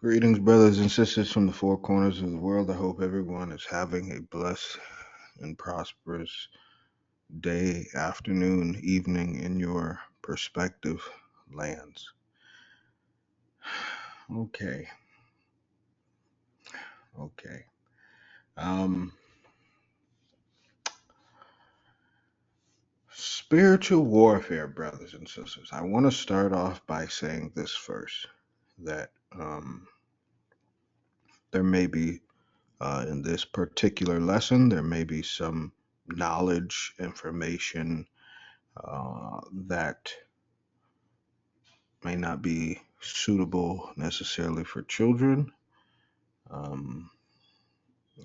Greetings, brothers and sisters from the four corners of the world. I hope everyone is having a blessed and prosperous day, afternoon, evening in your perspective lands. Okay, okay. Um, Spiritual warfare, brothers and sisters. I want to start off by saying this first that there may be, in this particular lesson, there may be some knowledge, information that may not be suitable necessarily for children, um,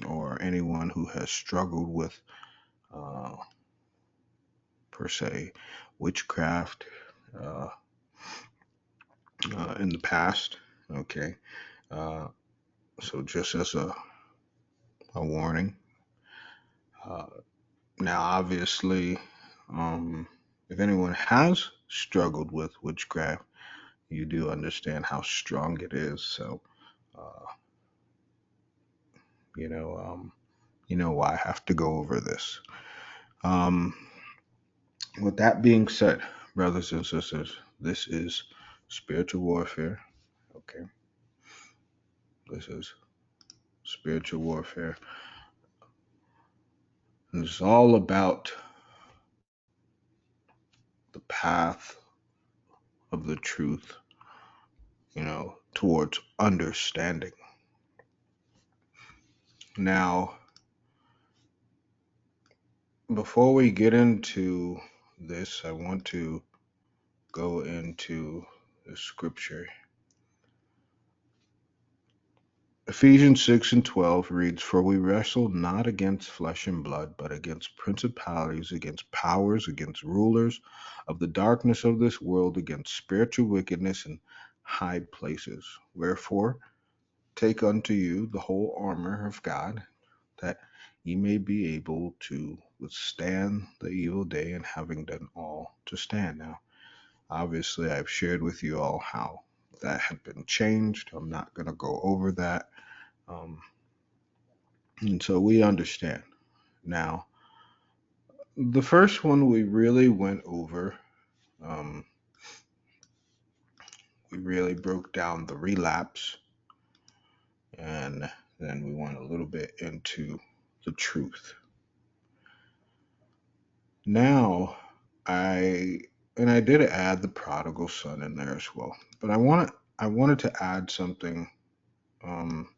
or anyone who has struggled with, uh, per se, witchcraft uh, in the past. Okay. Uh, so, just as a warning. Uh, Now, obviously, um, if anyone has struggled with witchcraft, you do understand how strong it is. So, uh, you know, um, you know why I have to go over this. Um, with that being said, brothers and sisters, this is spiritual warfare. Okay, this is spiritual warfare. And it's all about the path of the truth, towards understanding. Now, before we get into this, I want to go into the scripture. Ephesians 6 and 12 reads, "For we wrestle not against flesh and blood, but against principalities, against powers, against rulers of the darkness of this world, against spiritual wickedness in high places. Wherefore, take unto you the whole armor of God, that ye may be able to withstand the evil day, and having done all to stand." Now, obviously, I've shared with you all how that had been changed. I'm not going to go over that. Um, and so we understand. Now, the first one we really went over, um, we really broke down the relapse, and then we went a little bit into the truth. Now, I and I did add the prodigal son in there as well, but I wanted to add something. Um,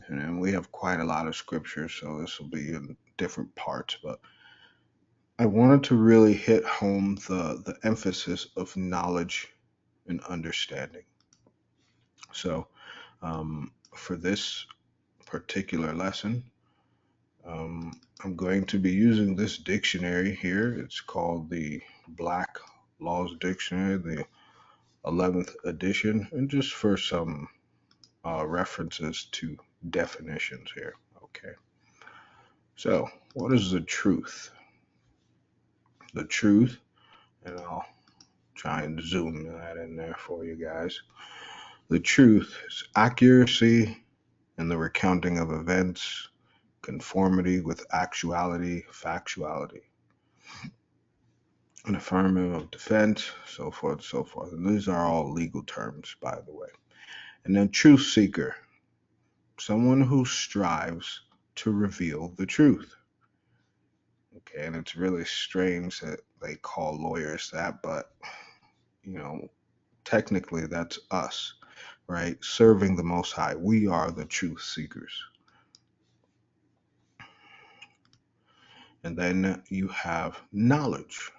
and we have quite a lot of scripture, so this will be in different parts. But I wanted to really hit home the emphasis of knowledge and understanding. So, for this particular lesson, I'm going to be using this dictionary here. It's called the Black Laws Dictionary, the 11th edition, and just for some references to definitions here. Okay. So, what is the truth? The truth, and I'll try and zoom that in there for you guys. The truth is accuracy in the recounting of events, conformity with actuality, factuality, an affirmative of defense, so forth, so forth. And these are all legal terms, by the way. And then truth seeker, someone who strives to reveal the truth. Okay, and it's really strange that they call lawyers that, but you know, technically that's us, right? Serving the Most High. We are the truth seekers. And then you have knowledge.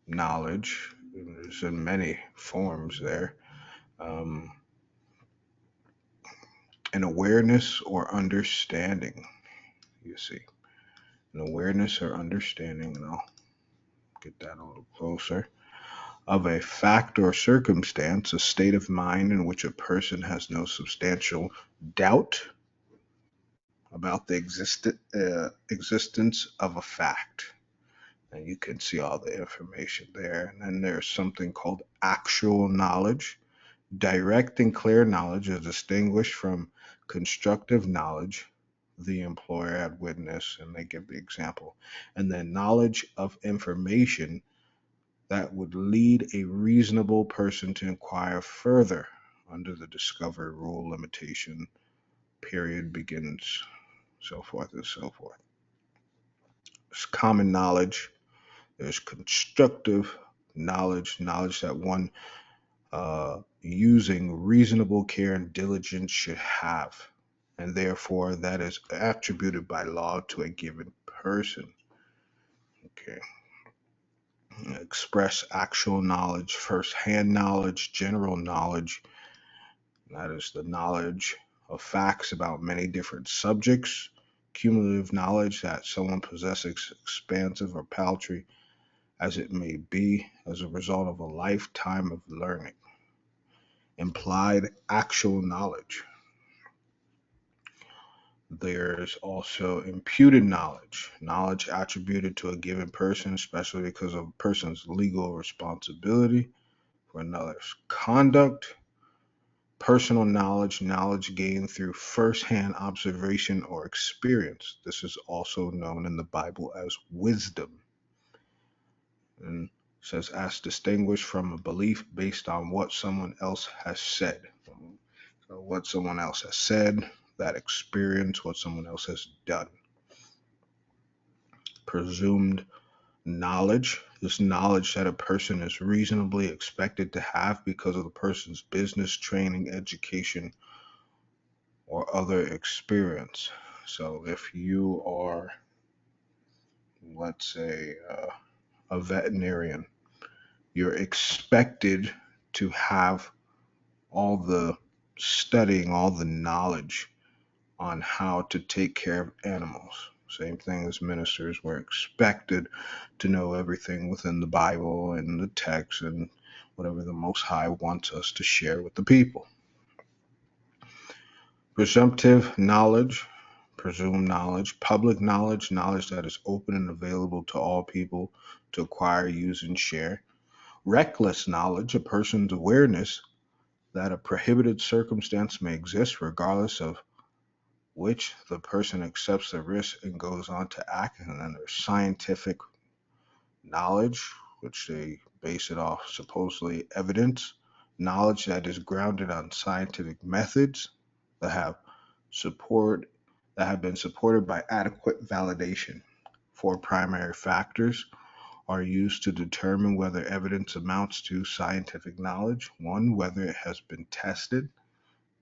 Knowledge is in many forms there. Um, an awareness or understanding, you see. An awareness or understanding, and I'll get that a little closer, of a fact or circumstance, a state of mind in which a person has no substantial doubt about the existence of a fact. And you can see all the information there. And then there's something called actual knowledge. Direct and clear knowledge is distinguished from constructive knowledge. The employer had witnessed, and they give the example. And then knowledge of information that would lead a reasonable person to inquire further under the discovery rule limitation period begins, so forth and so forth. There's common knowledge, there's constructive knowledge, knowledge that one using reasonable care and diligence should have, and therefore that is attributed by law to a given person. Okay. Express actual knowledge, first-hand knowledge, general knowledge. That is the knowledge of facts about many different subjects. Cumulative knowledge that someone possesses, expansive or paltry as it may be, as a result of a lifetime of learning. Implied actual knowledge. There's also imputed knowledge, knowledge attributed to a given person, especially because of a person's legal responsibility for another's conduct. Personal knowledge, knowledge gained through first-hand observation or experience. This is also known in the Bible as wisdom. And says, as distinguished from a belief based on what someone else has said. So, what someone else has said, that experience, what someone else has done. Presumed knowledge, this knowledge that a person is reasonably expected to have because of the person's business training, education, or other experience. So if you are, let's say, a veterinarian, you're expected to have all the studying, all the knowledge on how to take care of animals. Same thing as ministers, we're expected to know everything within the Bible and the text and whatever the Most High wants us to share with the people. Presumptive knowledge, presumed knowledge, public knowledge, knowledge that is open and available to all people to acquire, use, and share. Reckless knowledge, a person's awareness that a prohibited circumstance may exist, regardless of which the person accepts the risk and goes on to act. And then there's scientific knowledge, which they base it off supposedly evidence, knowledge that is grounded on scientific methods that have support that have been supported by adequate validation. Four primary factors are used to determine whether evidence amounts to scientific knowledge. One, whether it has been tested.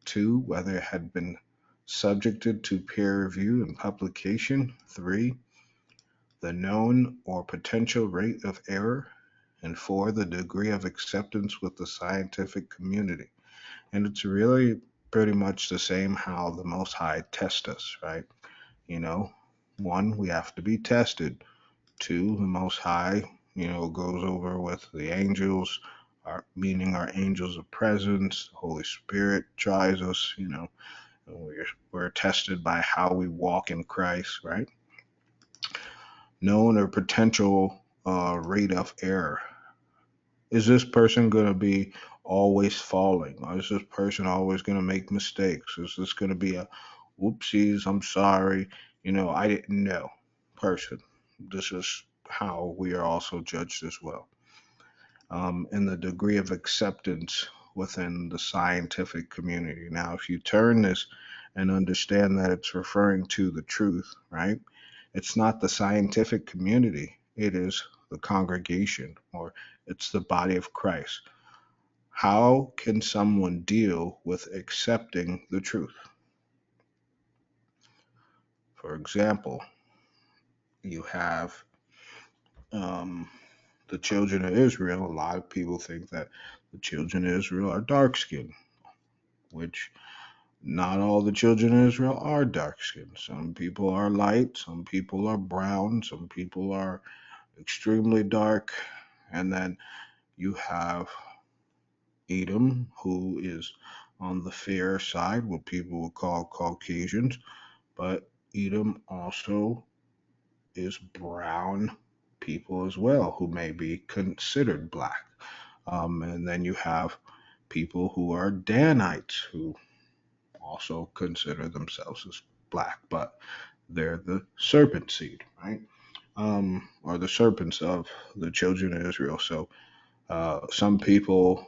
Two, whether it had been subjected to peer review and publication. Three, the known or potential rate of error. And four, the degree of acceptance with the scientific community. And it's really pretty much the same how the Most High tests us, right? You know, one, we have to be tested. Two, the Most High, goes over with the angels, meaning our angels of presence. The Holy Spirit tries us, and we're tested by how we walk in Christ, right? Known or potential rate of error. Is this person going to be always falling? Or is this person always going to make mistakes? Is this going to be a whoopsies, I'm sorry, I didn't know person? This is how we are also judged as well. And the degree of acceptance within the scientific community. Now, if you turn this and understand that it's referring to the truth, right? It's not the scientific community, it is the congregation, or it's the body of Christ. How can someone deal with accepting the truth? For example, you have um, the children of Israel. A lot of people think that the children of Israel are dark skinned, which not all the children of Israel are dark skinned. Some people are light, some people are brown, some people are extremely dark. And then you have Edom, who is on the fair side, what people would call Caucasians, but Edom also is brown people as well, who may be considered black. And then you have people who are Danites, who also consider themselves as black, but they're the serpent seed, right? Or the serpents of the children of Israel. So some people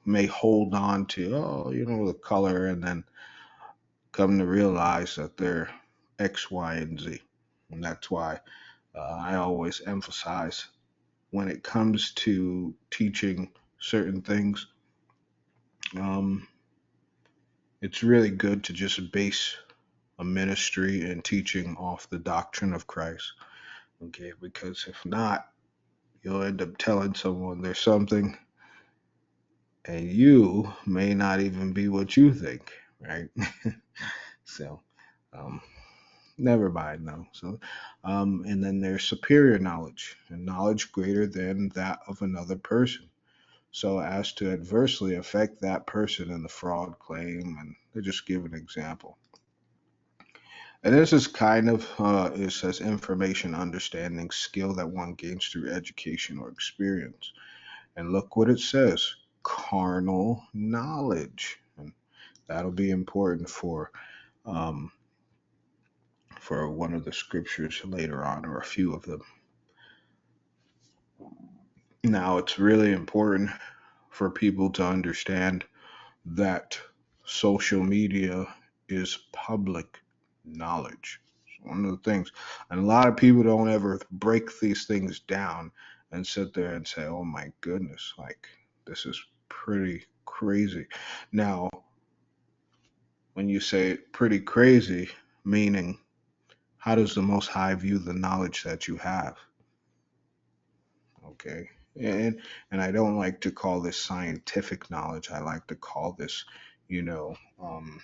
may hold on to, oh, the color, and then come to realize that they're X, Y, and Z. And that's why I always emphasize when it comes to teaching certain things, um, it's really good to just base a ministry and teaching off the doctrine of Christ. Okay, because if not, you'll end up telling someone there's something, and you may not even be what you think, right? So, um, never mind though. So, and then there's superior knowledge and knowledge greater than that of another person, so as to adversely affect that person in the fraud claim. And they just give an example. And this is kind of, it says information, understanding, skill that one gains through education or experience. And look what it says, carnal knowledge. And that'll be important um, for one of the scriptures later on, or a few of them. Now, it's really important for people to understand that social media is public knowledge. It's one of the things. And a lot of people don't ever break these things down and sit there and say, oh my goodness, like this is pretty crazy. Now, when you say pretty crazy, meaning how does the Most High view the knowledge that you have? Okay. And I don't like to call this scientific knowledge. I like to call this, you know, um,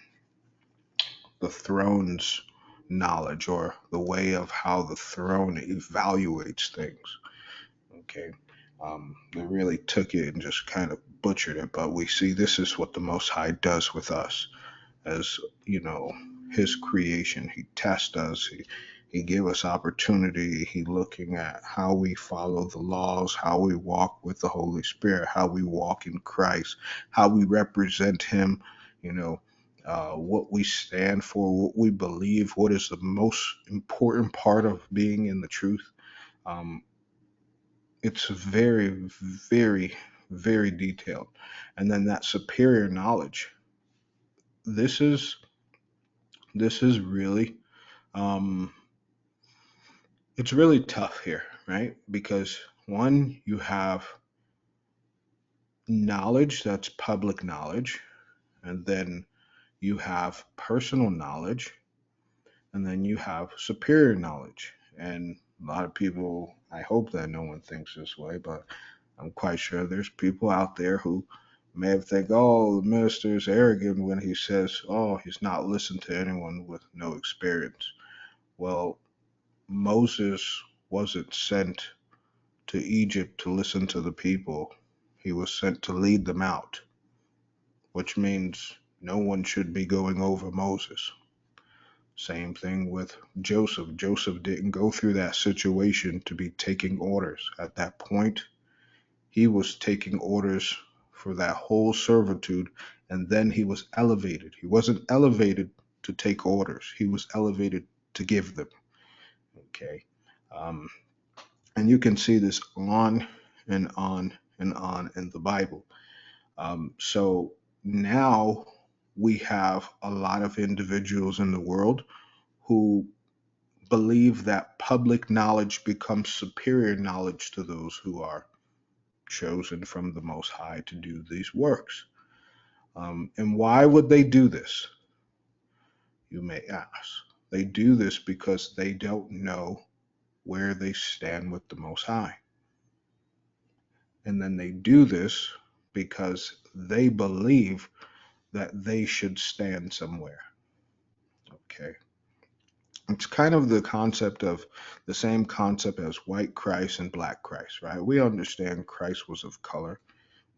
the throne's knowledge, or the way of how the throne evaluates things. Okay. They really took it and just kind of butchered it, but we see this is what the Most High does with us as, his creation. He tests us. He give us opportunity. He looking at how we follow the laws, how we walk with the Holy Spirit, how we walk in Christ, how we represent Him. You know, what we stand for, what we believe, what is the most important part of being in the truth. Um, it's very, very, very detailed. And then that superior knowledge. This is this is really um, it's really tough here, right? Because one, you have knowledge that's public knowledge, and then you have personal knowledge, and then you have superior knowledge. And a lot of people, I hope that no one thinks this way, but I'm quite sure there's people out there who may have think, oh, the minister is arrogant when he says, oh, he's not listened to anyone with no experience. Well, Moses wasn't sent to Egypt to listen to the people. He was sent to lead them out, which means no one should be going over Moses. Same thing with Joseph. Joseph didn't go through that situation to be taking orders. At that point, he was taking orders for that whole servitude, and then he was elevated. He wasn't elevated to take orders, he was elevated to give them. Okay. Um, and you can see this on and on and on in the Bible. So now we have a lot of individuals in the world who believe that public knowledge becomes superior knowledge to those who are chosen from the Most High to do these works. And why would they do this? You may ask. They do this because they don't know where they stand with the Most High. And then they do this because they believe that they should stand somewhere. Okay. It's kind of the same concept as white Christ and black Christ, right? We understand Christ was of color.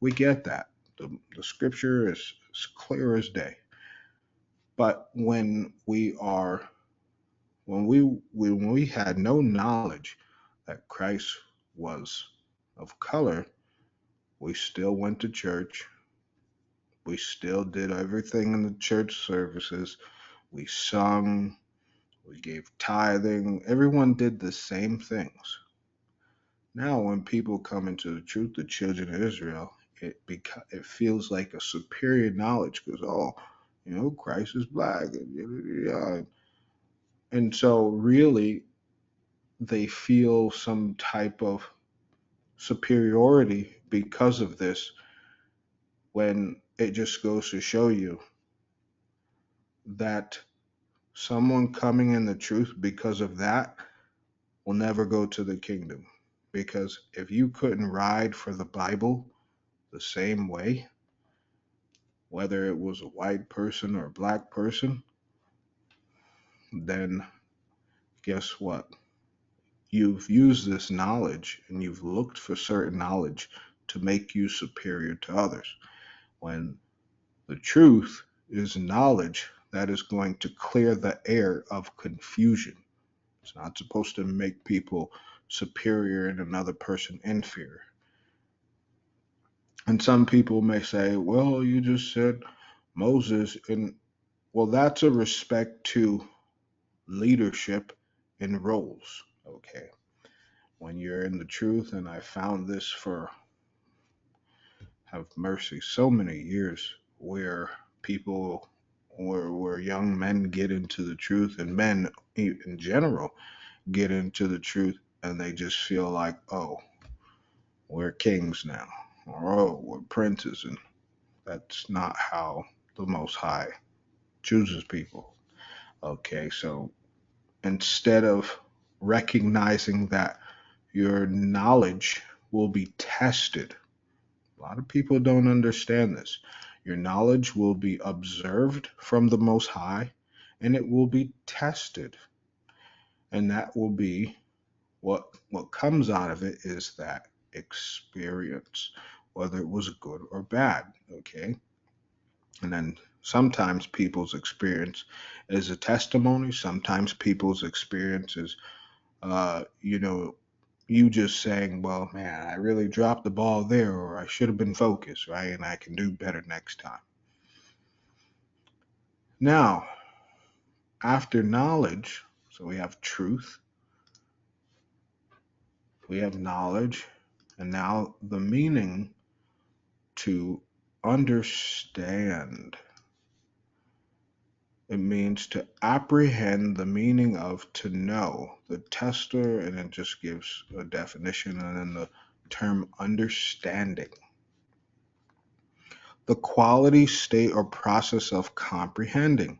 We get that. The scripture is as clear as day. But when we had no knowledge that Christ was of color, we still went to church. We still did everything in the church services. We sung, we gave tithing. Everyone did the same things. Now, when people come into the truth, the children of Israel, it feels like a superior knowledge because, oh, Christ is black. And so, really, they feel some type of superiority because of this, when it just goes to show you that someone coming in the truth because of that will never go to the kingdom. Because if you couldn't ride for the Bible the same way, whether it was a white person or a black person, then guess what? You've used this knowledge and you've looked for certain knowledge to make you superior to others. When the truth is knowledge that is going to clear the air of confusion. It's not supposed to make people superior and another person inferior. And some people may say, well, you just said Moses, and well, that's a respect to leadership and roles. Okay. When you're in the truth, and I found this for, have mercy, so many years where people, where young men get into the truth, and men in general get into the truth, and they just feel like, oh, we're kings now, or oh, we're princes, and that's not how the Most High chooses people. Okay, so instead of recognizing that your knowledge will be tested, a lot of people don't understand this. Your knowledge will be observed from the Most High, and it will be tested. And that will be what comes out of it is that experience, whether it was good or bad. Okay. And then sometimes people's experience is a testimony. Sometimes people's experience is, uh, you know, you just saying, well, man, I really dropped the ball there, or I should have been focused, right? And I can do better next time. Now, after knowledge, so we have truth, we have knowledge, and now the meaning to understand. It means to apprehend, the meaning of to know. The tester, and it just gives a definition, and then the term understanding. The quality, state, or process of comprehending.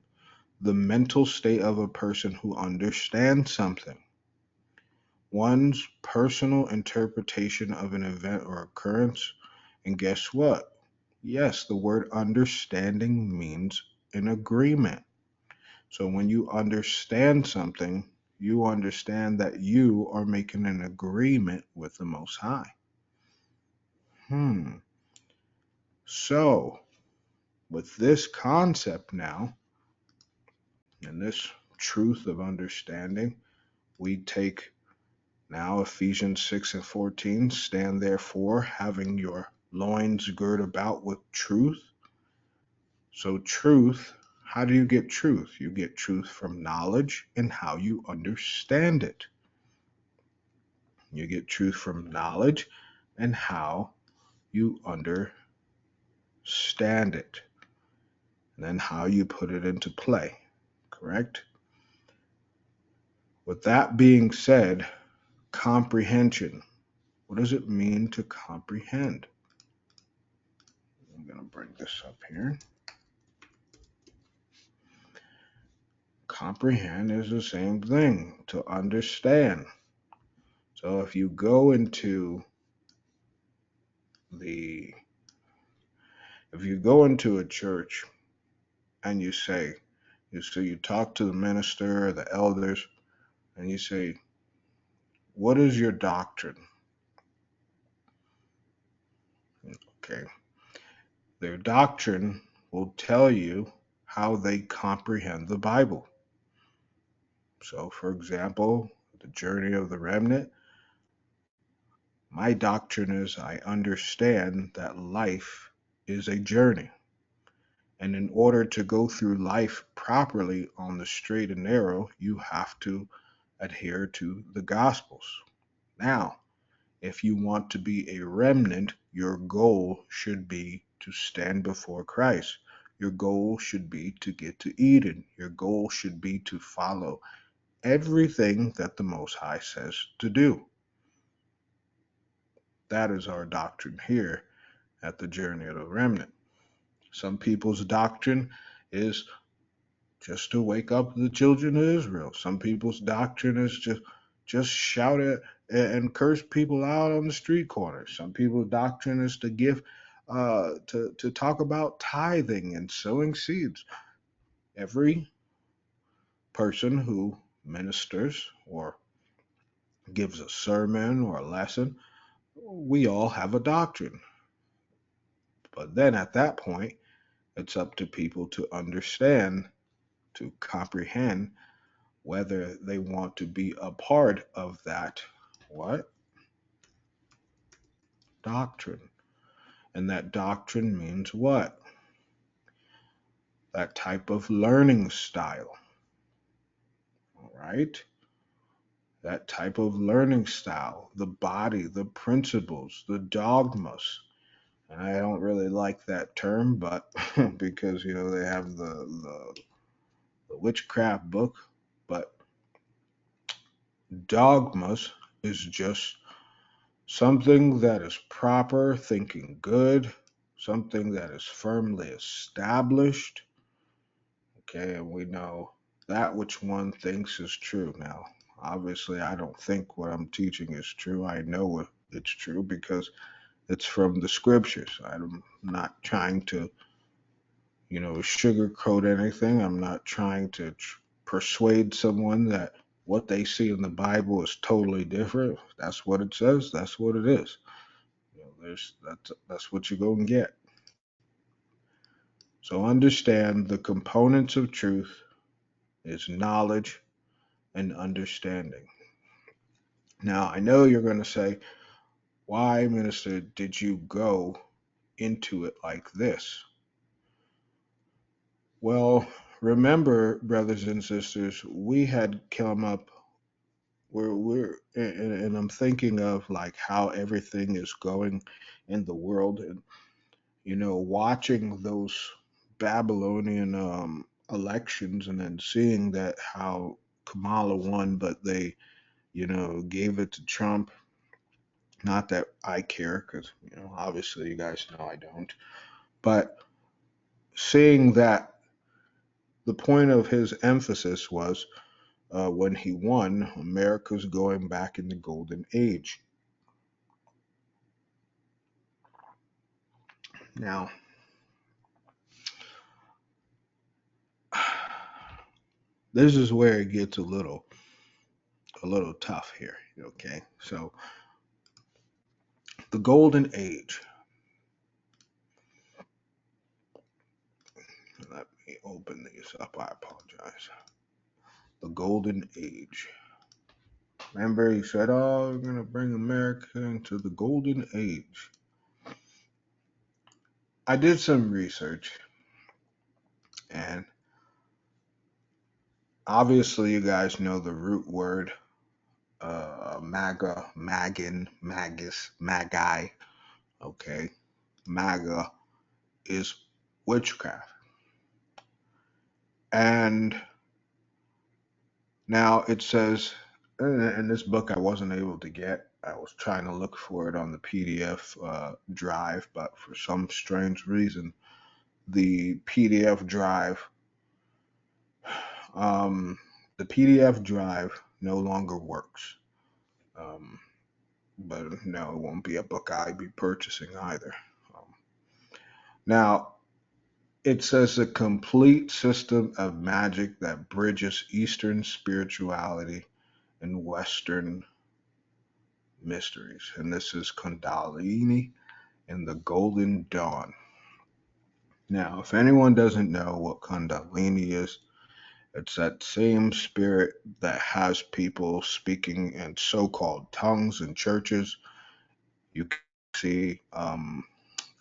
The mental state of a person who understands something. One's personal interpretation of an event or occurrence. And guess what? Yes, the word understanding means an agreement. So when you understand something, you understand that you are making an agreement with the Most High. Hmm. So with this concept now, and this truth of understanding, we take now Ephesians 6 and 14, stand therefore having your loins girt about with truth. So truth, how do you get truth? You get truth from knowledge and how you understand it. You get truth from knowledge and how you understand it. And then how you put it into play. Correct? With that being said, comprehension. What does it mean to comprehend? I'm going to bring this up here. Comprehend is the same thing, to understand. So if you go into the if you go into a church and you talk to the minister or the elders and you say, what is your doctrine? Okay. Their doctrine will tell you how they comprehend the Bible. So, for example, the journey of the remnant, my doctrine is I understand that life is a journey. And in order to go through life properly on the straight and narrow, you have to adhere to the Gospels. Now, if you want to be a remnant, your goal should be to stand before Christ. Your goal should be to get to Eden. Your goal should be to follow everything that the Most High says to do. That is our doctrine here at the Journey of the Remnant. Some people's doctrine is just to wake up the children of Israel. Some people's doctrine is just shout at and curse people out on the street corners. Some people's doctrine is to give to talk about tithing and sowing seeds. Every person who ministers or gives a sermon or a lesson, we all have a doctrine. But then at that point, it's up to people to understand, to comprehend whether they want to be a part of that what doctrine. And that doctrine means what? That type of learning style. All right? That type of learning style, the body, the principles, the dogmas. And I don't really like that term, but because they have the witchcraft book, but dogmas is just something that is proper, thinking good, something that is firmly established. Okay, and we know that which one thinks is true. Now, obviously, I don't think what I'm teaching is true. I know it's true because it's from the scriptures. I'm not trying to, sugarcoat anything. I'm not trying to persuade someone that what they see in the Bible is totally different. That's what it says. That's what it is. That's what you're going to get. So understand the components of truth is knowledge and understanding. Now, I know you're going to say, why, Minister, did you go into it like this? Well, remember, brothers and sisters, we had come up, and I'm thinking of like how everything is going in the world, and watching those Babylonian elections, and then seeing that how Kamala won, but they gave it to Trump. Not that I care, because obviously you guys know I don't. But seeing that the point of his emphasis was when he won, America's going back in the golden age. Now, this is where it gets a little tough here. Okay, so the golden age. Let me open these up. I apologize. The golden age. Remember, he said, "Oh, we're going to bring America into the golden age." I did some research, and obviously, you guys know the root word MAGA, MAGIN, MAGUS, MAGI. Okay, MAGA is witchcraft. And now it says, in this book I wasn't able to get. I was trying to look for it on the PDF drive, but for some strange reason, the PDF drive, um, the PDF drive no longer works. Um, but no, it won't be a book I'd be purchasing either. Um, Now, it says a complete system of magic that bridges Eastern spirituality and Western mysteries. And this is Kundalini and the Golden Dawn. Now, if anyone doesn't know what Kundalini is, it's that same spirit that has people speaking in so called tongues in churches. You can see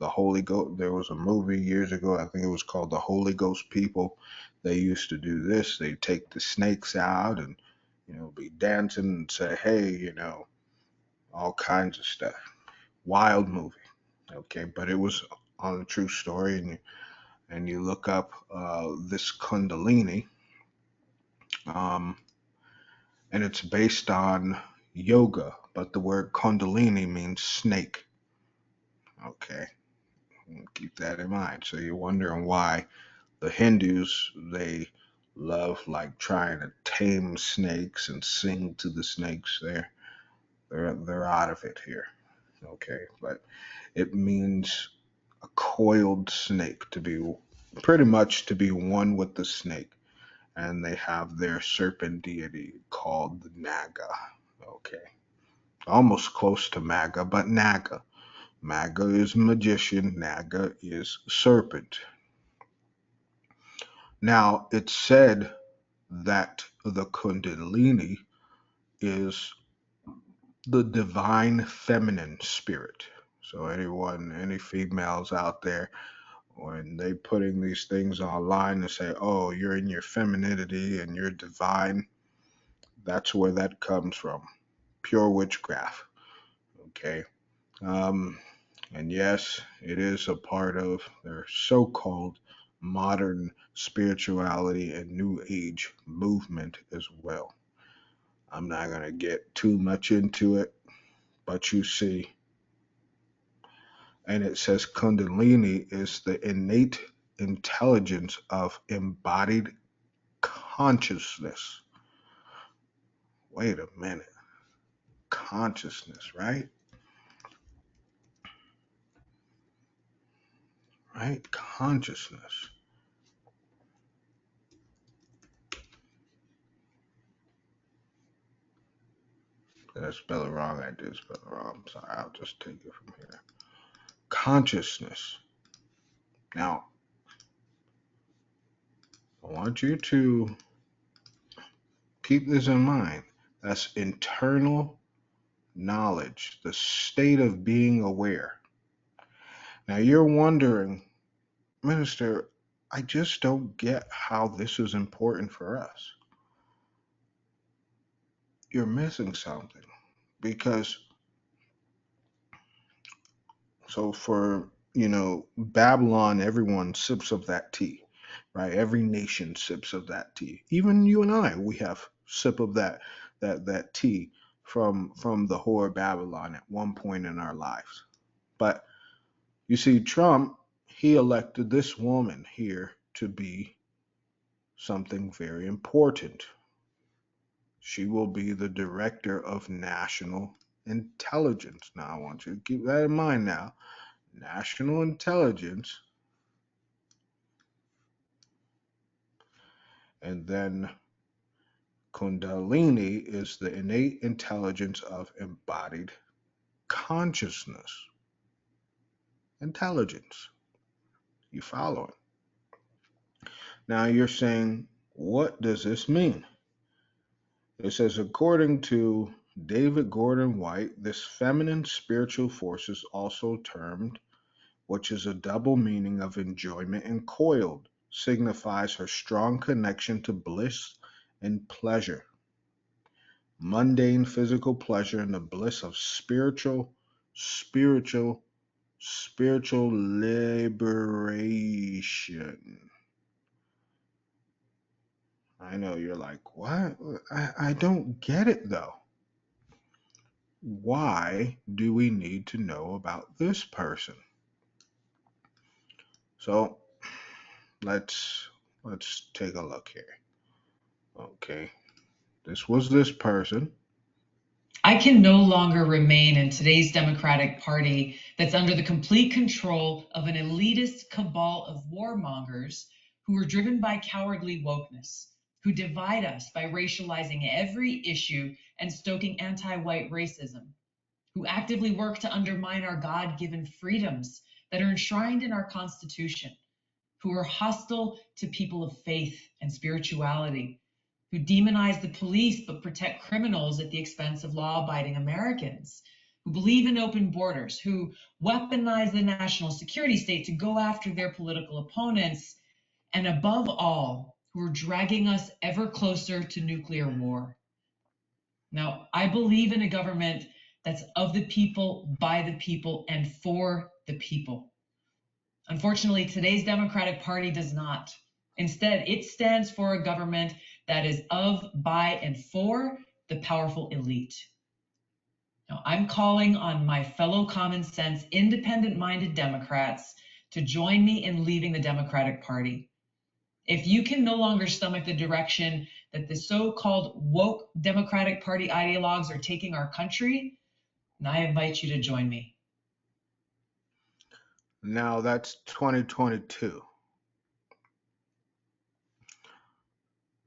the Holy Ghost. There was a movie years ago, I think it was called The Holy Ghost People. They used to do this. They take the snakes out and, be dancing and say, hey, all kinds of stuff. Wild movie. Okay, but it was on a true story, and you look up this Kundalini, um, and it's based on yoga, but the word Kundalini means snake. Okay, keep that in mind. So you're wondering why the Hindus, they love like trying to tame snakes and sing to the snakes. They're out of it here. Okay, but it means a coiled snake, to be pretty much to be one with the snake. And they have their serpent deity called the Naga. Okay, almost close to Maga, but Naga. Maga is magician, Naga is serpent. Now, it's said that the Kundalini is the divine feminine spirit. So any females out there, when they putting these things online and say, "Oh, you're in your femininity and you're divine," that's where that comes from. Pure witchcraft. Okay. Um, and yes, it is a part of their so-called modern spirituality and new age movement as well. I'm not going to get too much into it, but you see, and it says Kundalini is the innate intelligence of embodied consciousness. Wait a minute. Consciousness, right? Right? Consciousness. Did I spell it wrong? I did spell it wrong. I'm sorry. I'll just take it from here. Consciousness. Now, I want you to keep this in mind. That's internal knowledge, the state of being aware. Now, you're wondering, Minister, I just don't get how this is important for us. You're missing something because, so for, Babylon, everyone sips of that tea, right? Every nation sips of that tea. Even you and I, we have sip of that tea from the whore Babylon at one point in our lives. But you see, Trump, he elected this woman here to be something very important. She will be the director of national intelligence. Now, I want you to keep that in mind now. National intelligence, and then Kundalini is the innate intelligence of embodied consciousness. Intelligence. You following? Now you're saying, what does this mean? It says, according to David Gordon White, this feminine spiritual force is also termed, which is a double meaning of enjoyment, and coiled signifies her strong connection to bliss and pleasure, mundane physical pleasure, and the bliss of spiritual, spiritual liberation. I know you're like, what? I don't get it though. Why do we need to know about this person? So let's take a look here. Okay, this was this person. I can no longer remain in today's Democratic Party that's under the complete control of an elitist cabal of warmongers who are driven by cowardly wokeness, who divide us by racializing every issue and stoking anti-white racism, who actively work to undermine our God-given freedoms that are enshrined in our Constitution, who are hostile to people of faith and spirituality, who demonize the police but protect criminals at the expense of law-abiding Americans, who believe in open borders, who weaponize the national security state to go after their political opponents, and above all, who are dragging us ever closer to nuclear war. Now, I believe in a government that's of the people, by the people, and for the people. Unfortunately, today's Democratic Party does not. Instead, it stands for a government that is of, by, and for the powerful elite. Now, I'm calling on my fellow common sense, independent-minded Democrats to join me in leaving the Democratic Party. If you can no longer stomach the direction that the so-called woke Democratic Party ideologues are taking our country, then I invite you to join me. Now that's 2022.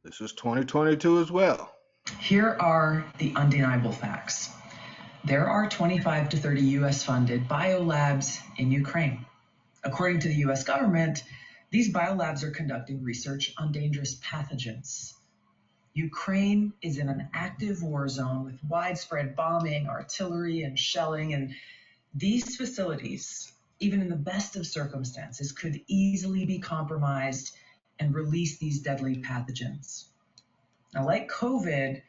This is 2022 as well. Here are the undeniable facts. There are 25 to 30 US funded biolabs in Ukraine. According to the US government, these biolabs are conducting research on dangerous pathogens. Ukraine is in an active war zone with widespread bombing, artillery, and shelling, and these facilities, even in the best of circumstances, could easily be compromised and release these deadly pathogens. Now, like COVID,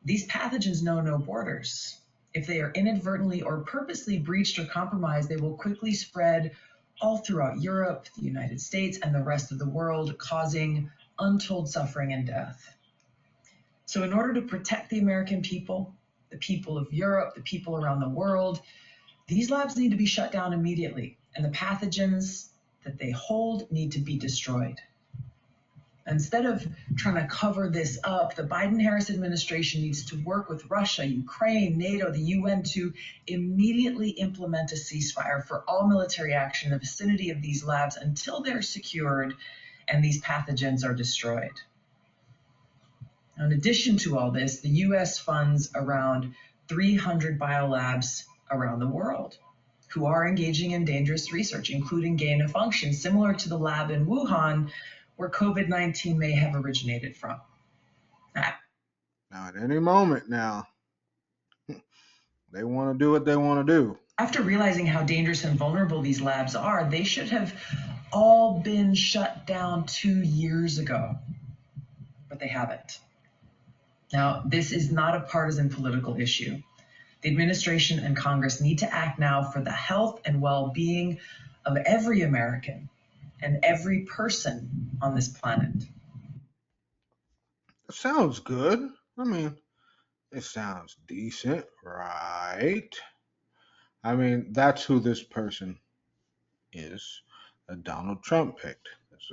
these pathogens know no borders. If they are inadvertently or purposely breached or compromised, they will quickly spread all throughout Europe, the United States, and the rest of the world, causing untold suffering and death. So in order to protect the American people, the people of Europe, the people around the world, these labs need to be shut down immediately, and the pathogens that they hold need to be destroyed. Instead of trying to cover this up, the Biden-Harris administration needs to work with Russia, Ukraine, NATO, the UN to immediately implement a ceasefire for all military action in the vicinity of these labs until they're secured and these pathogens are destroyed. Now, in addition to all this, the US funds around 300 biolabs around the world who are engaging in dangerous research, including gain of function, similar to the lab in Wuhan, where COVID-19 may have originated from. Now, at any moment now, they want to do what they want to do. After realizing how dangerous and vulnerable these labs are, they should have all been shut down 2 years ago, but they haven't. Now, this is not a partisan political issue. The administration and Congress need to act now for the health and well-being of every American and every person on this planet. It sounds good. I mean, it sounds decent, right? I mean, that's who this person is that Donald Trump picked. This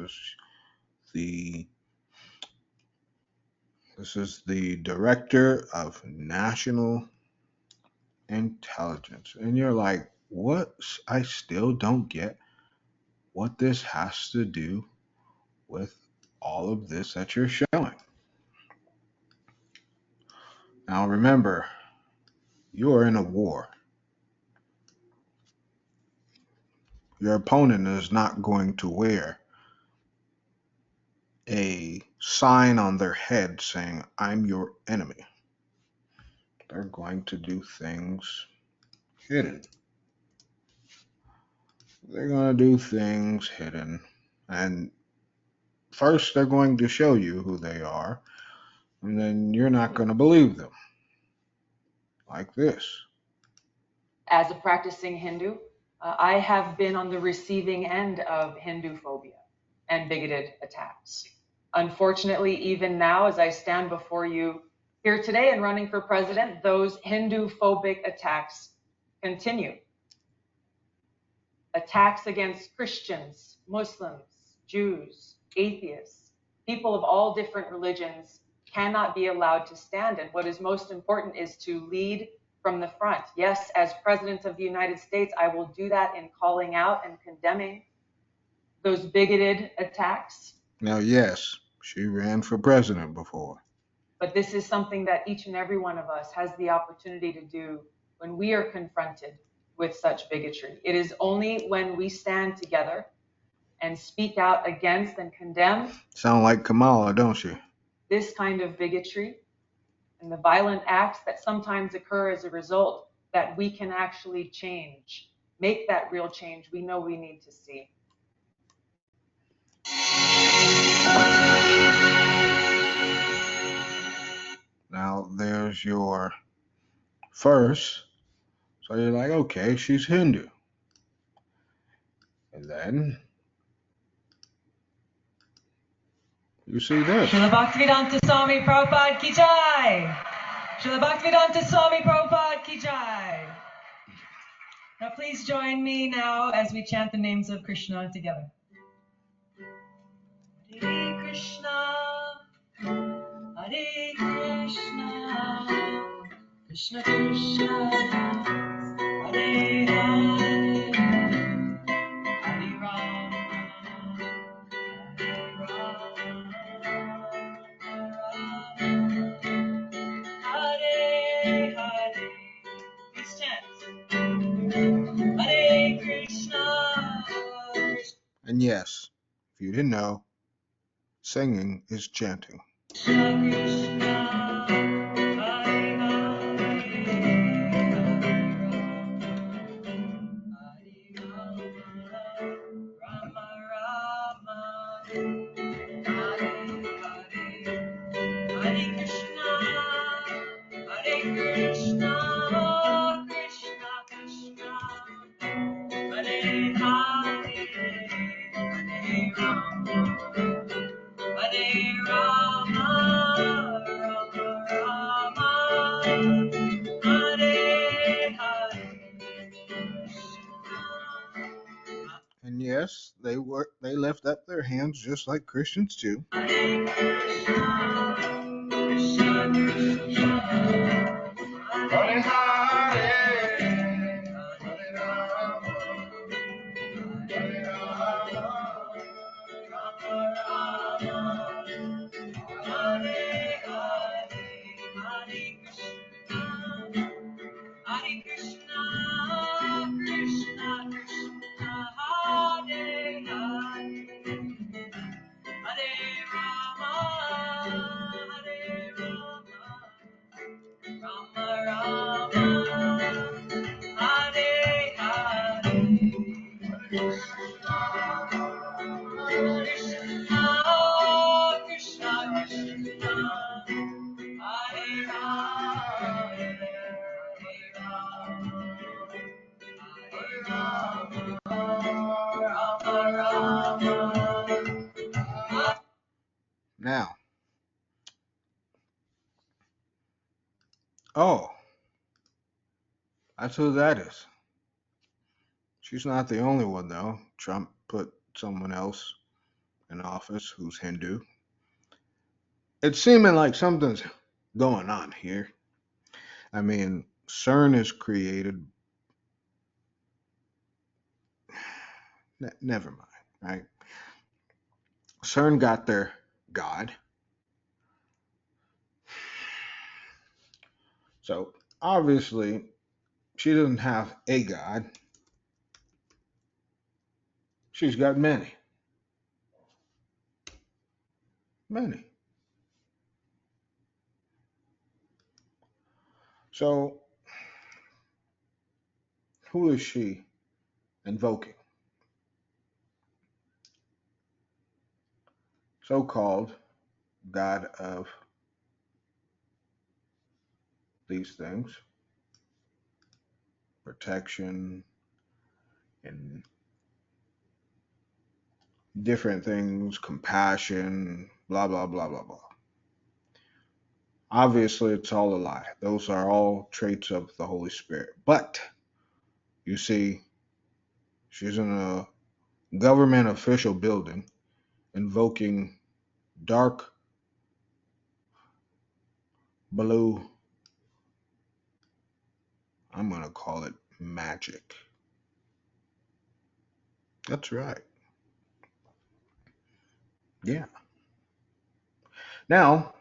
is the Director of National Intelligence. And you're like, what? I still don't get what this has to do with all of this that you're showing. Now remember, you are in a war. Your opponent is not going to wear a sign on their head saying, I'm your enemy. They're going to do things hidden. They're going to do things hidden. And first, they're going to show you who they are, and then you're not going to believe them. Like this. As a practicing Hindu, I have been on the receiving end of Hindu phobia and bigoted attacks. Unfortunately, even now, as I stand before you here today and running for president, those Hindu phobic attacks continue. Attacks against Christians, Muslims, Jews, atheists, people of all different religions cannot be allowed to stand. And what is most important is to lead from the front. Yes, as President of the United States, I will do that in calling out and condemning those bigoted attacks. Now, yes, she ran for president before. But this is something that each and every one of us has the opportunity to do when we are confronted with such bigotry. It is only when we stand together and speak out against and condemn. Sound like Kamala, don't you? This kind of bigotry and the violent acts that sometimes occur as a result that we can actually change, make that real change we know we need to see. Now there's your first. So you're like, okay, she's Hindu. And then you see this. Srila Bhaktivedanta Swami Prabhupada Ki Jai! Srila Bhaktivedanta Swami Prabhupada Ki Jai! Now please join me now as we chant the names of Krishna together. Hare Krishna, Hare Krishna, Krishna Krishna, Hare Hare, Hare Rama, Hare Rama, Hare Hare. Please chant. Hare Krishna, Krishna And yes, if you didn't know, singing is chanting. Krishna, Hare Rama Rama, Hare Krishna, Krishna Krishna, Hare Hare, Hare Rama, Rama Rama, Hare Hare. And yes, they lift up their hands just like Christians do. Hare Krishna, Krishna Krishna, Hare Hare, Hare Rama, Hare Rama, Rama Rama, Hare Hare, Hare Krishna, Krishna Krishna, Hare Hare, Hare Rama, Rama Rama, Hare Hare. Krishna, Krishna Krishna, Hare Hare, Hare Rama, Rama Rama. Now, oh, that's who that is. She's not the only one, though. Trump put someone else in office who's Hindu. It's seeming like something's going on here. I mean, CERN is created. Never mind, right? CERN got their God. So obviously, she doesn't have a God. She's got many. Many. So who is she invoking? So called God of these things, protection, and different things, compassion, blah, blah, blah, blah, blah. Obviously, it's all a lie. Those are all traits of the Holy Spirit. But, you see, she's in a government official building invoking dark blue, I'm going to call it magic. That's right. Yeah. Now,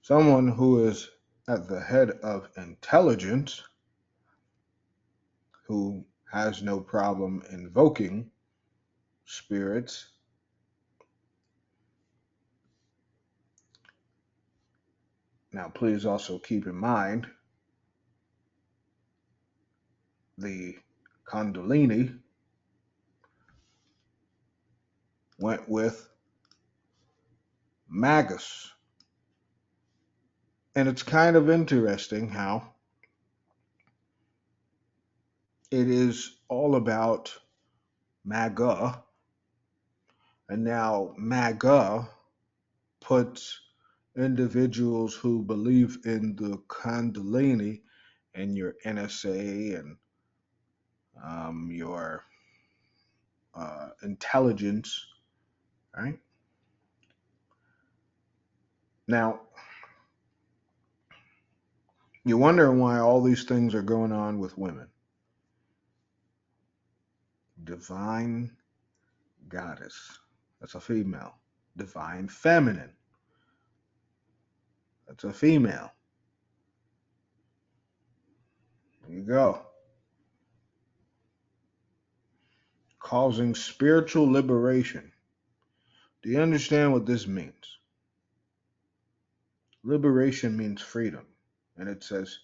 someone who is at the head of intelligence, who has no problem invoking spirits, now please also keep in mind the Kundalini went with Magus. And it's kind of interesting how it is all about MAGA, and now MAGA puts individuals who believe in the Kundalini and your NSA and your intelligence, right? Now, you're wondering why all these things are going on with women. Divine goddess, that's a female. Divine feminine, that's a female. There you go. Causing spiritual liberation. Do you understand what this means? Liberation means freedom. And it says,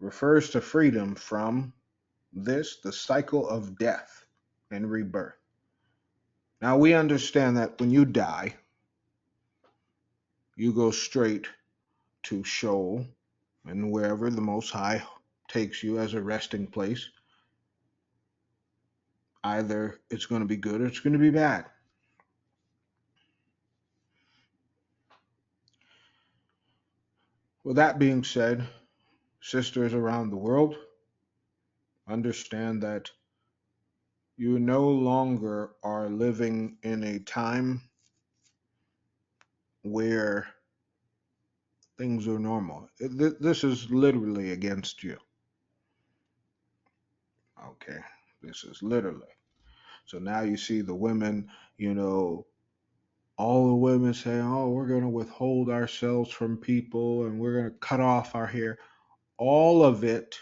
refers to freedom from this, the cycle of death and rebirth. Now we understand that when you die, you go straight to Sheol and wherever the Most High takes you as a resting place. Either it's going to be good or it's going to be bad. With that being said, sisters around the world, understand that you no longer are living in a time where things are normal. This is literally against you. Okay, this is literally. So now you see the women, all the women saying, oh, we're going to withhold ourselves from people and we're going to cut off our hair. All of it,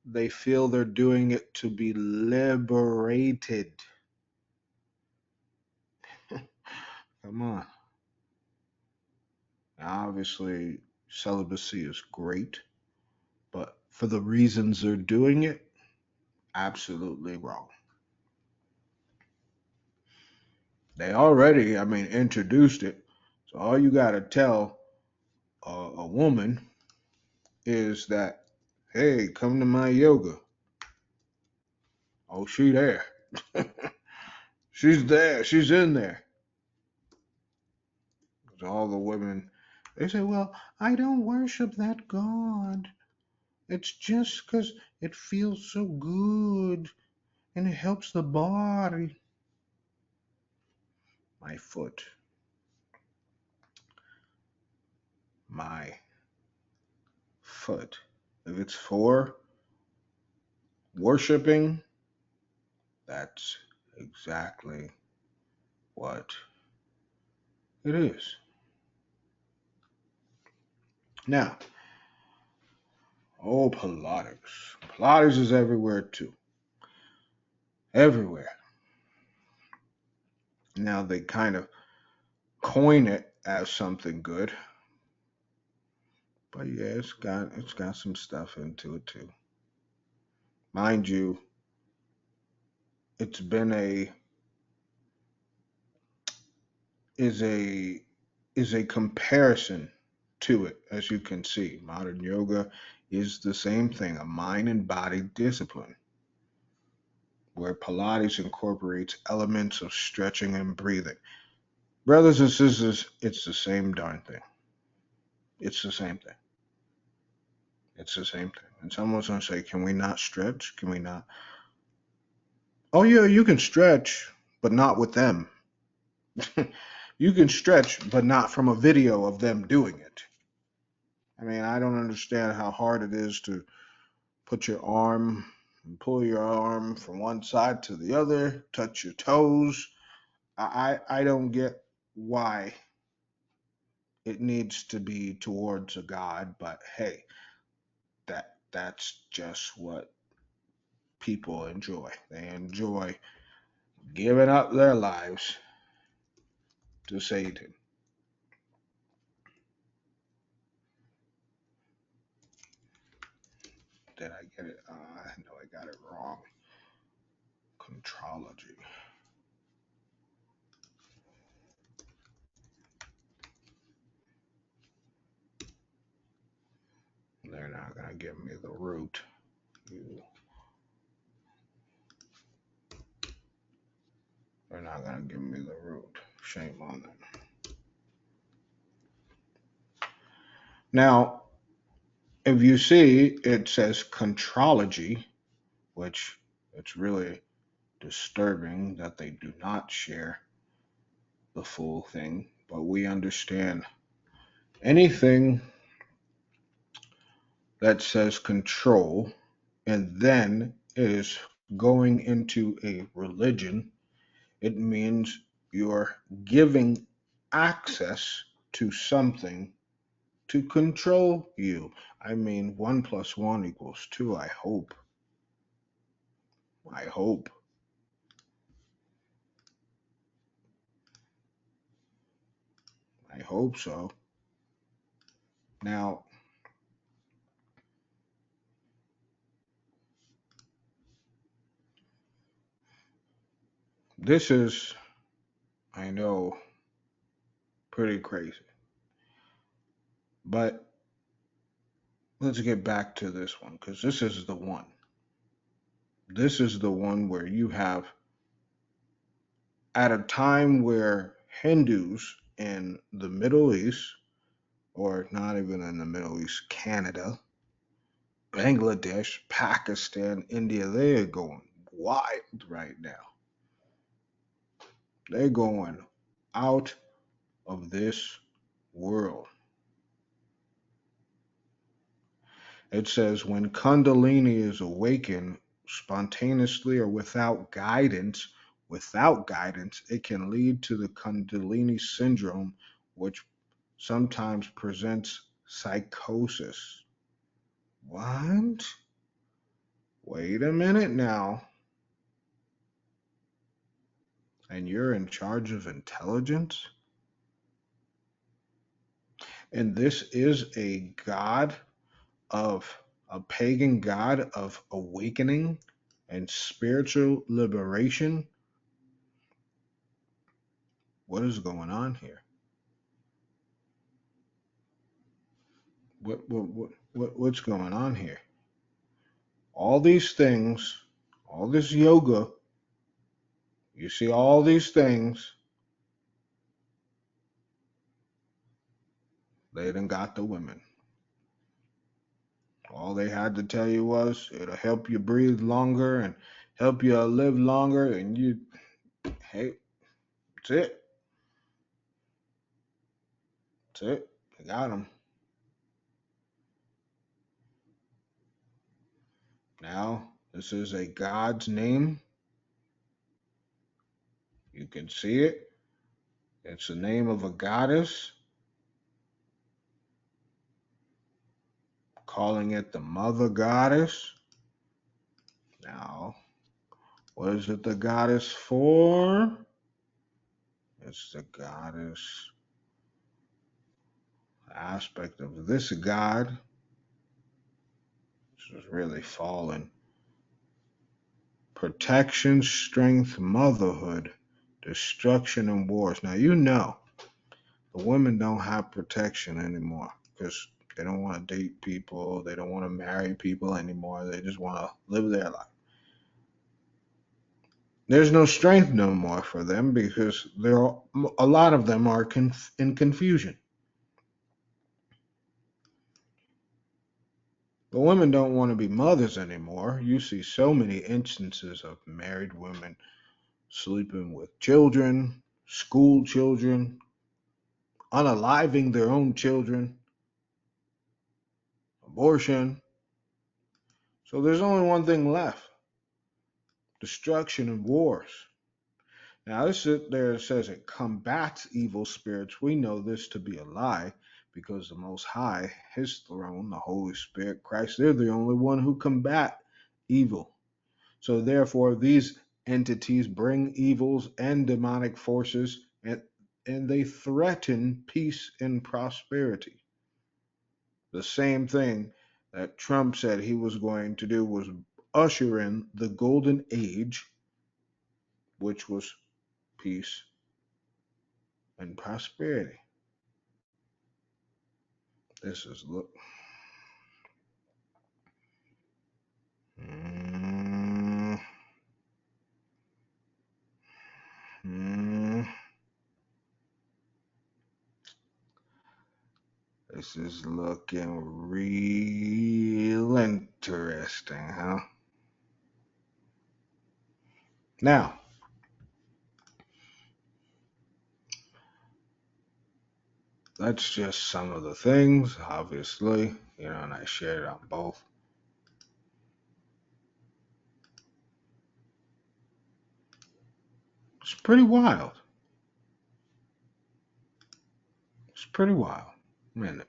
they feel they're doing it to be liberated. Come on. Now, obviously, celibacy is great, but for the reasons they're doing it, absolutely wrong. They already, introduced it. So all you got to tell a woman is that, hey, come to my yoga. Oh, she there. She's there. She's in there. So all the women, they say, well, I don't worship that God. It's just because it feels so good and it helps the body. My foot. My foot. If it's for worshiping, that's exactly what it is. Now, oh, Pilates. Pilates is everywhere too. Everywhere. Now they kind of coin it as something good. But yeah, it's got some stuff into it too. Mind you, it's been a is a is a comparison to it, as you can see. Modern yoga is the same thing, a mind and body discipline, where Pilates incorporates elements of stretching and breathing. Brothers and sisters, it's the same darn thing. It's the same thing. It's the same thing. And someone's gonna say, can we not stretch? Can we not? Oh yeah, you can stretch, but not with them. You can stretch, but not from a video of them doing it. I don't understand how hard it is to put your arm and pull your arm from one side to the other, touch your toes. I don't get why it needs to be towards a God, but hey, that's just what people enjoy. They enjoy giving up their lives to Satan. Did I get it? No, Contrology. They're not going to give me the root. They're not going to give me the root. Shame on them. Now, if you see, it says contrology, which it's really disturbing that they do not share the full thing, but we understand anything that says control and then is going into a religion, it means you're giving access to something to control you. I mean, 1 + 1 = 2, I hope. I hope. I hope so. Now, this is, I know, pretty crazy. But let's get back to this one because this is the one. This is the one where you have, at a time where Hindus in the Middle East, or not even in the Middle East, Canada, Bangladesh, Pakistan, India, they are going wild right now. They're going out of this world. It says when Kundalini is awakened spontaneously or without guidance, it can lead to the Kundalini syndrome, which sometimes presents psychosis. What? Wait a minute now. And you're in charge of intelligence? And this is a god a pagan god of awakening and spiritual liberation. What is going on here? What's going on here? All these things, all this yoga, you see all these things, they done got the women. All they had to tell you was it'll help you breathe longer and help you live longer, and you, hey, that's it. That's it. They got them. Now, this is a God's name. You can see it. It's the name of a goddess, calling it the mother goddess. Now, what is it the goddess for? It's the goddess aspect of this god, which is really fallen. Protection, strength, motherhood, destruction, and wars. Now, you know, the women don't have protection anymore because they don't want to date people. They don't want to marry people anymore. They just want to live their life. There's no strength no more for them because a lot of them are in confusion. The women don't want to be mothers anymore. You see so many instances of married women sleeping with children, school children, unaliving their own children, abortion. So there's only one thing left: destruction and wars. Now, this there says it combats evil spirits. We know this to be a lie because the Most High, His throne, the Holy Spirit, Christ, they're the only one who combat evil. So therefore, these entities bring evils and demonic forces, and they threaten peace and prosperity. The same thing that Trump said he was going to do was usher in the golden age which was peace and prosperity. This is look. Mm, mm, this is looking real interesting, huh? Now, that's just some of the things, obviously, and I shared it on both. It's pretty wild. It's pretty wild. Man.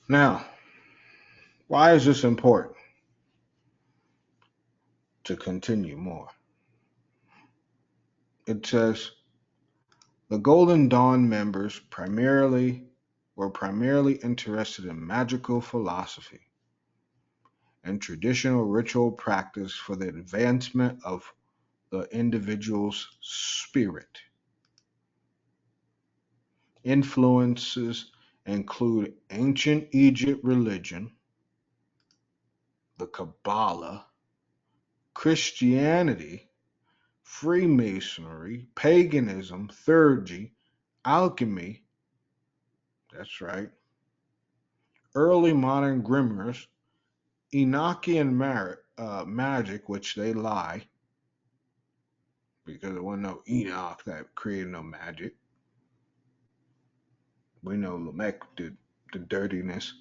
Now, why is this important to continue more? It says the Golden Dawn members were primarily interested in magical philosophy and traditional ritual practice for the advancement of the individual's spirit. Influences include ancient Egypt religion, the Kabbalah, Christianity, Freemasonry, paganism, theurgy, alchemy, that's right, early modern grimoires, Enochian magic, which they lie, because there wasn't no Enoch that created no magic. We know Lamech did the dirtiness.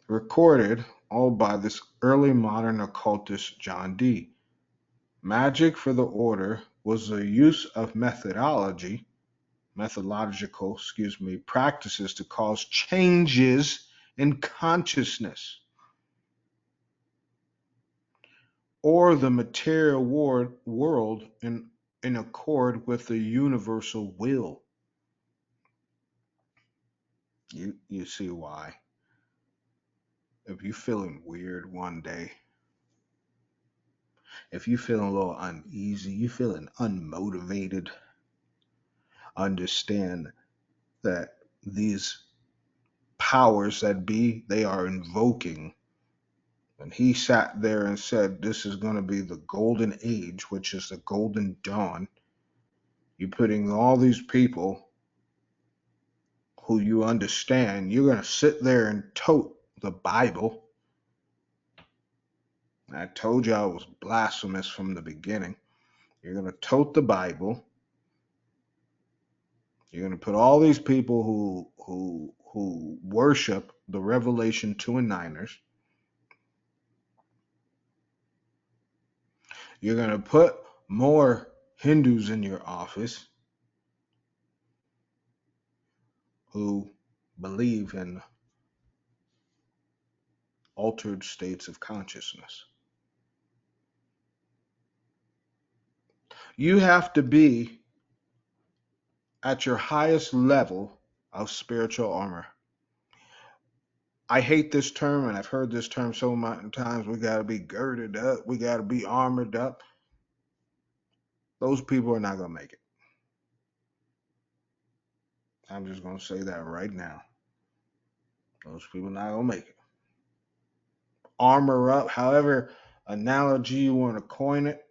Recorded all by this early modern occultist John Dee. Magic for the order was the use of methodological practices to cause changes in consciousness or the material world in accord with the universal will. You see why. If you're feeling weird one day, if you're feeling a little uneasy, you're feeling unmotivated, understand that these powers that be, they are invoking. And he sat there and said, this is going to be the golden age, which is the golden dawn. You're putting all these people who you understand, you're going to sit there and tote the Bible. I told you I was blasphemous from the beginning. You're going to tote the Bible. You're going to put all these people who worship the Revelation 2 and 9ers. You're going to put more Hindus in your office who believe in altered states of consciousness. You have to be at your highest level of spiritual armor. I hate this term, and I've heard this term so many times. We got to be girded up. We got to be armored up. Those people are not going to make it. I'm just going to say that right now. Those people are not going to make it. Armor up, however analogy you want to coin it.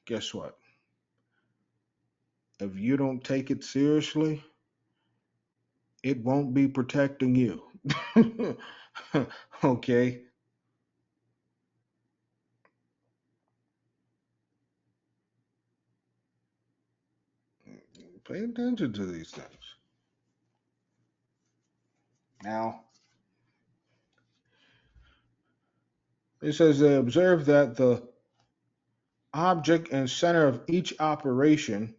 Guess what? If you don't take it seriously, it won't be protecting you. Okay? Pay attention to these things. Now, it says they observed that the object and center of each operation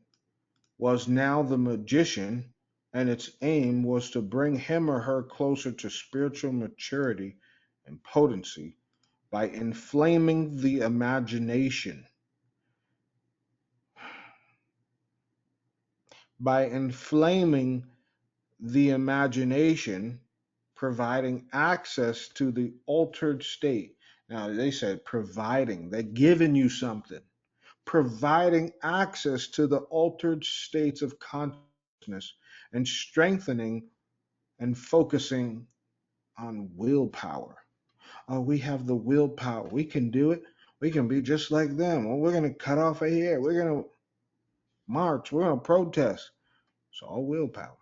was now the magician, and its aim was to bring him or her closer to spiritual maturity and potency by inflaming the imagination. By inflaming the imagination, providing access to the altered state. Now, they said providing, they're giving you something, providing access to the altered states of consciousness and strengthening and focusing on willpower. Oh, we have the willpower. We can do it. We can be just like them. Well, we're going to cut off a hair. We're going to march. We're going to protest. It's all willpower.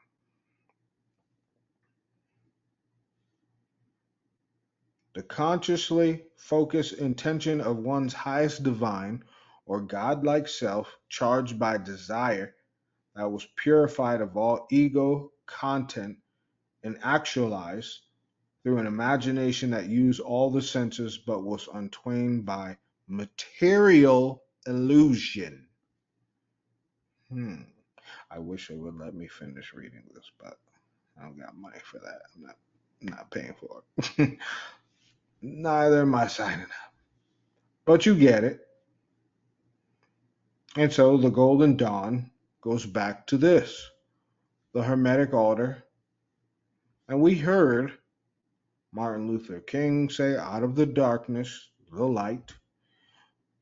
The consciously focused intention of one's highest divine or godlike self, charged by desire that was purified of all ego content and actualized through an imagination that used all the senses but was untwained by material illusion. I wish they would let me finish reading this, but I don't got money for that. I'm not paying for it. Neither am I signing up. But you get it. And so the Golden Dawn goes back to this, the Hermetic Order. And we heard Martin Luther King say, out of the darkness, the light.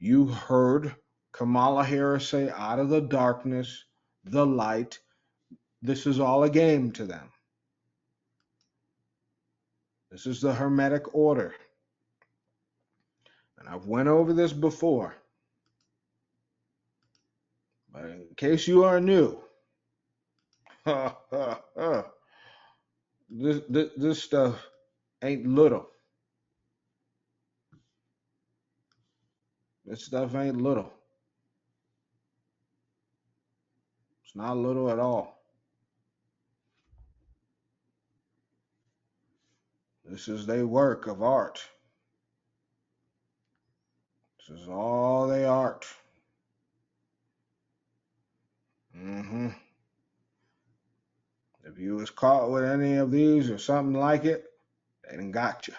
You heard Kamala Harris say, out of the darkness, the light. This is all a game to them. This is the Hermetic Order. And I've went over this before. But in case you are new, this stuff ain't little. This stuff ain't little. It's not little at all. This is their work of art. This is all they art. If you was caught with any of these or something like it, they done got you.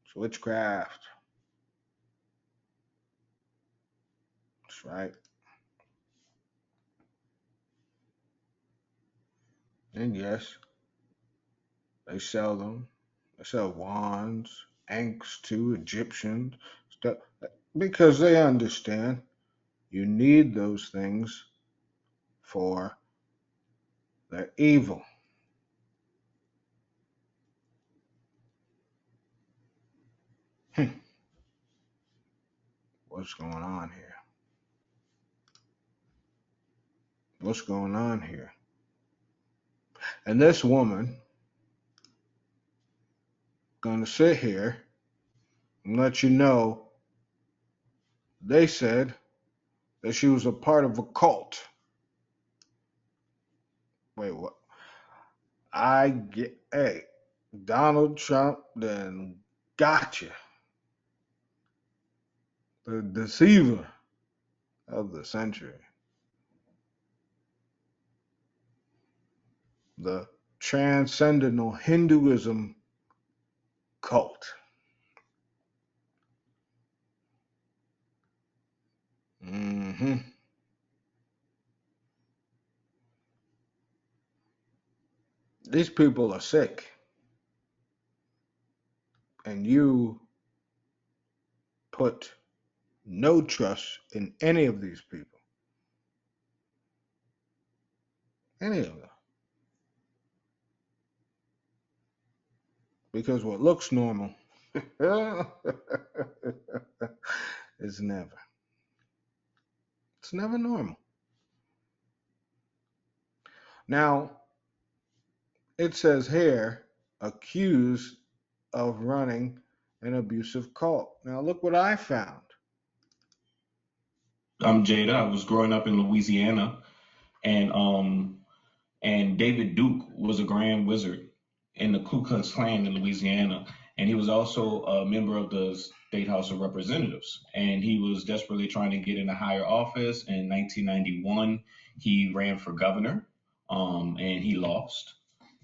It's witchcraft. That's right. And yes, they sell them. They sell wands, ankhs to Egyptians, stuff, because they understand you need those things for their evil. What's going on here? What's going on here? And this woman gonna sit here and let you know they said that she was a part of a cult. Wait, what? Hey, Donald Trump then got you. The deceiver of the century. The transcendental Hinduism cult. These people are sick. And you put no trust in any of these people. Any of them. Because what looks normal is never. It's never normal. Now, it says here, accused of running an abusive cult. Now, look what I found. I'm Jada. I was growing up in Louisiana, and David Duke was a Grand Wizard in the Ku Klux Klan in Louisiana, and he was also a member of the State House of Representatives, and he was desperately trying to get in a higher office. In 1991, he ran for governor, and he lost.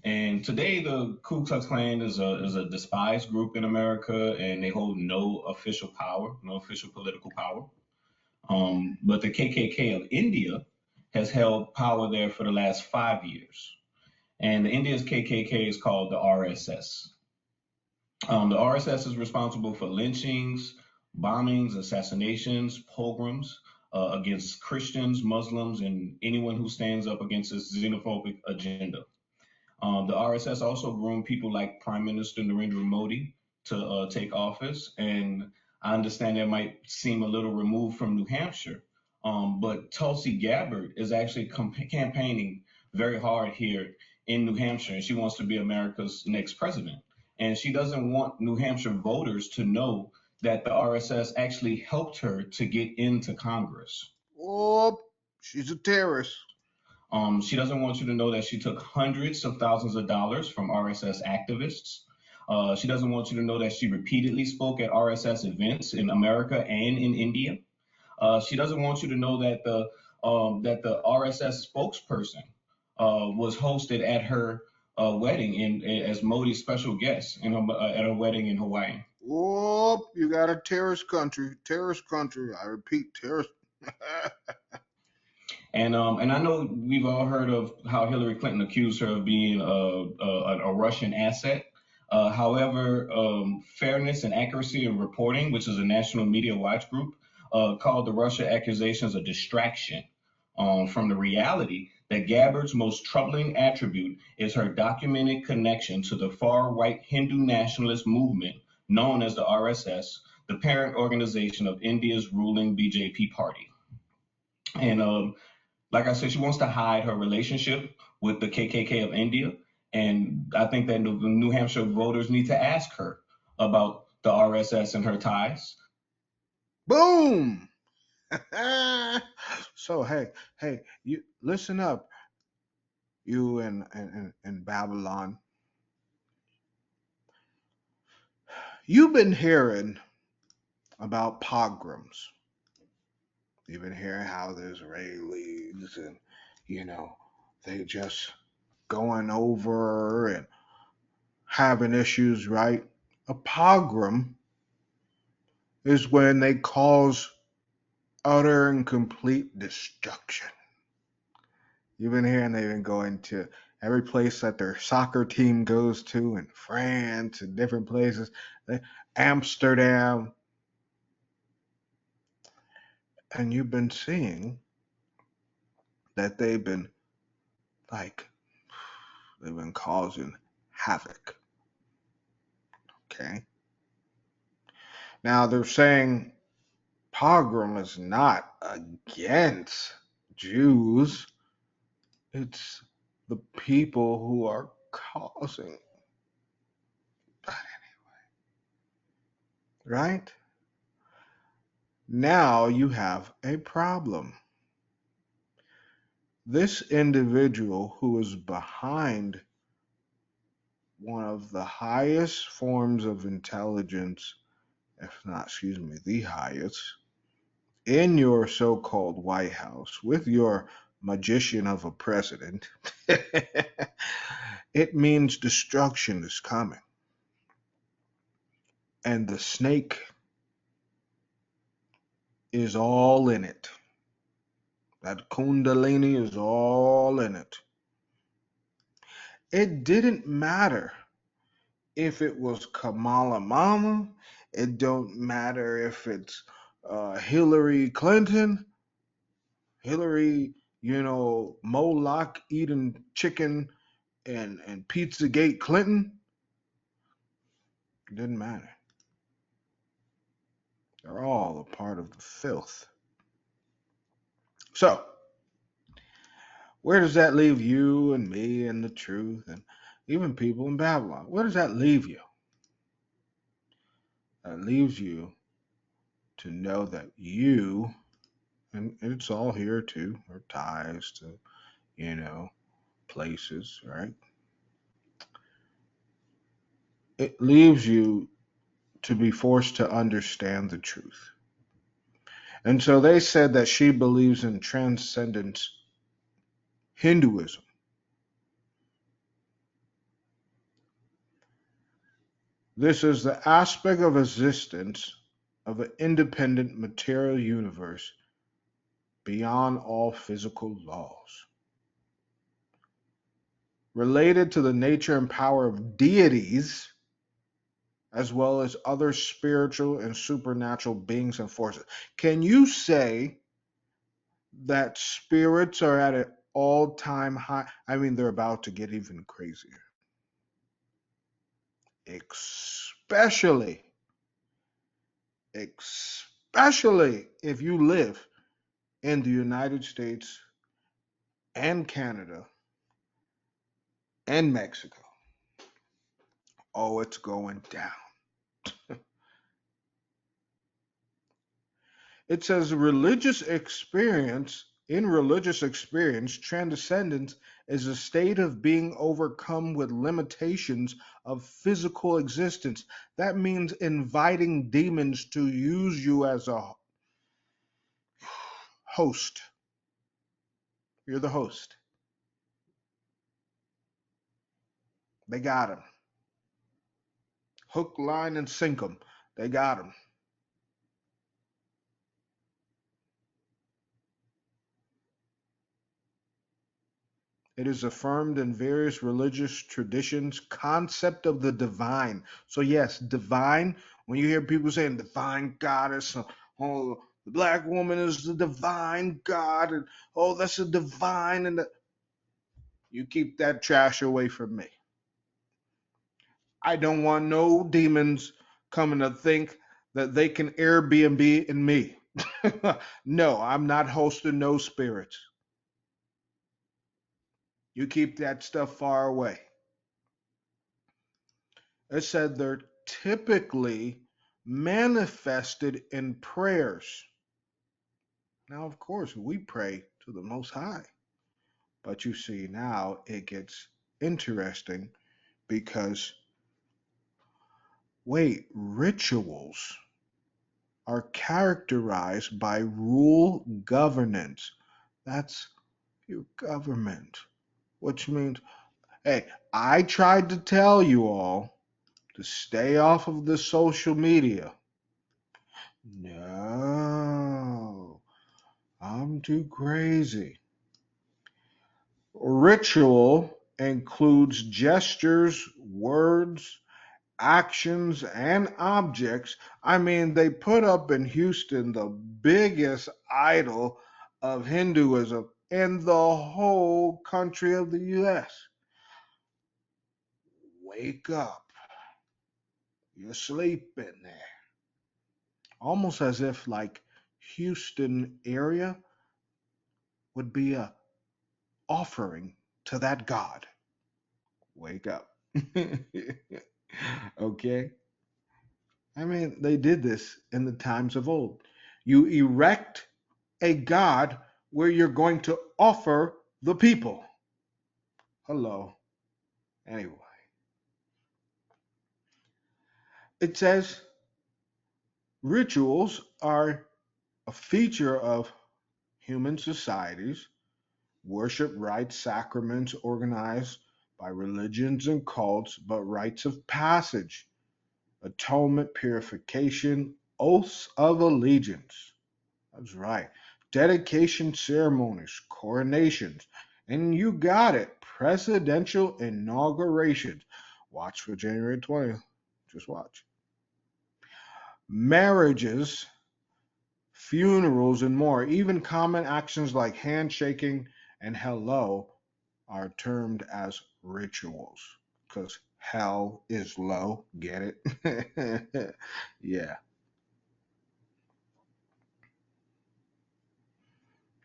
And today, the Ku Klux Klan is a despised group in America, and they hold no official power, no official political power. But the KKK of India has held power there for the last 5 years. And the India's KKK is called the RSS. The RSS is responsible for lynchings, bombings, assassinations, pogroms against Christians, Muslims, and anyone who stands up against this xenophobic agenda. The RSS also groomed people like Prime Minister Narendra Modi to take office. And I understand that might seem a little removed from New Hampshire, but Tulsi Gabbard is actually campaigning very hard here in New Hampshire, and she wants to be America's next president. And she doesn't want New Hampshire voters to know that the RSS actually helped her to get into Congress. Oh, she's a terrorist. She doesn't want you to know that she took hundreds of thousands of dollars from RSS activists. She doesn't want you to know that she repeatedly spoke at RSS events in America and in India. She doesn't want you to know that the RSS spokesperson was hosted at her wedding as Modi's special guest at her wedding in Hawaii. Oh, you got a terrorist country. Terrorist country. I repeat, terrorist. And I know we've all heard of how Hillary Clinton accused her of being a Russian asset. However, Fairness and Accuracy in Reporting, which is a national media watch group, called the Russia accusations a distraction from the reality that Gabbard's most troubling attribute is her documented connection to the far-right Hindu nationalist movement known as the RSS, the parent organization of India's ruling BJP party. And like I said, she wants to hide her relationship with the KKK of India. And I think that the New Hampshire voters need to ask her about the RSS and her ties. Boom. So hey, you listen up, you in Babylon. You've been hearing about pogroms. You've been hearing how the Israelis and they just going over and having issues, right? A pogrom is when they cause utter and complete destruction. You've been hearing they've been going to every place that their soccer team goes to in France and different places, Amsterdam, and you've been seeing that they've been causing havoc. Okay. Now they're saying pogrom is not against Jews. It's the people who are causing. But anyway, right? Now you have a problem. This individual who is behind one of the highest forms of intelligence, if not, excuse me, the highest, in your so-called White House with your magician of a president, it means destruction is coming. And the snake is all in it. That Kundalini is all in it. It didn't matter if it was Kamala Mama. It don't matter if it's Hillary Clinton. Hillary, Moloch eating chicken and Pizzagate Clinton. It didn't matter. They're all a part of the filth. So, where does that leave you and me and the truth and even people in Babylon? Where does that leave you? That leaves you to know that you, and it's all here too, or ties to, places, right? It leaves you to be forced to understand the truth. And so they said that she believes in transcendence Hinduism. This is the aspect of existence of an independent material universe beyond all physical laws. Related to the nature and power of deities as well as other spiritual and supernatural beings and forces. Can you say that spirits are at an all-time high? I mean, they're about to get even crazier, especially, especially if you live in the United States and Canada and Mexico. Oh, it's going down. It says religious experience, transcendence is a state of being overcome with limitations of physical existence. That means inviting demons to use you as a host. You're the host. They got him. Hook, line, and sink him. They got him. It is affirmed in various religious traditions, concept of the divine. So yes, divine, when you hear people saying divine goddess, oh, the black woman is the divine god, and oh, that's a divine, and you keep that trash away from me. I don't want no demons coming to think that they can Airbnb in me. No, I'm not hosting no spirits. You keep that stuff far away. It said they're typically manifested in prayers. Now, of course, we pray to the Most High, but you see, now it gets interesting because, wait, rituals are characterized by rule governance. That's your government, which means, hey, I tried to tell you all to stay off of the social media. No, I'm too crazy. Ritual includes gestures, words, actions, and objects. I mean, they put up in Houston the biggest idol of Hinduism in the whole country of the US. Wake up. You're sleeping there. Almost as if like Houston area would be a offering to that God. Wake up. Okay? I mean, they did this in the times of old. You erect a God where you're going to offer the people. Hello. Anyway, it says rituals are a feature of human societies, worship rites, sacraments organized by religions and cults, but rites of passage, atonement, purification, oaths of allegiance. That's right. Dedication ceremonies, coronations, and you got it, presidential inaugurations. Watch for January 20th. Just watch. Marriages, funerals, and more. Even common actions like handshaking and hello are termed as rituals because hell is low. Get it? Yeah.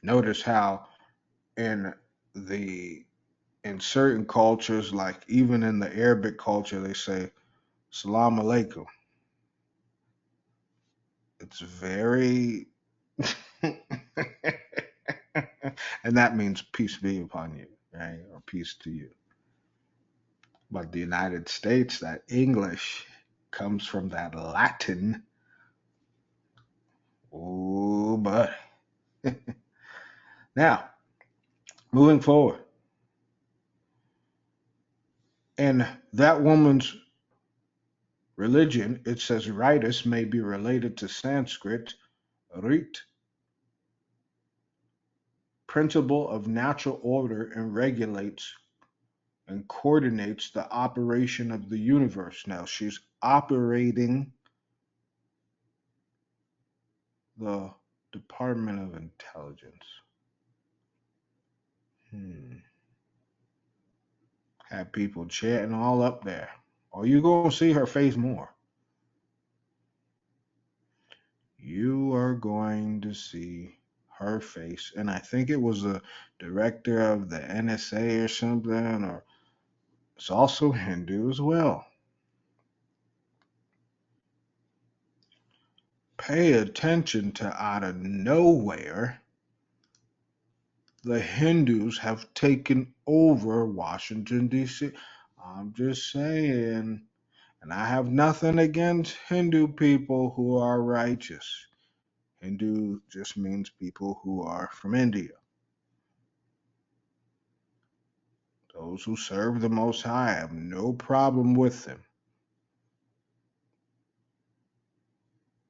Notice how in the in certain cultures, like even in the Arabic culture, they say "Salam alaikum." It's very, and that means peace be upon you, right, or peace to you. But the United States, that English comes from that Latin. Oh, but now moving forward, in that woman's religion, it says ritus may be related to Sanskrit rit, principle of natural order, and regulates and coordinates the operation of the universe. Now, she's operating the Department of Intelligence. Had people chatting all up there. Or you gonna see her face more. You are going to see her face. And I think it was the director of the NSA or something, or it's also Hindu as well. Pay attention to out of nowhere, the Hindus have taken over Washington, D.C. I'm just saying. And I have nothing against Hindu people who are righteous. Hindu just means people who are from India. Those who serve the Most High, I have no problem with them.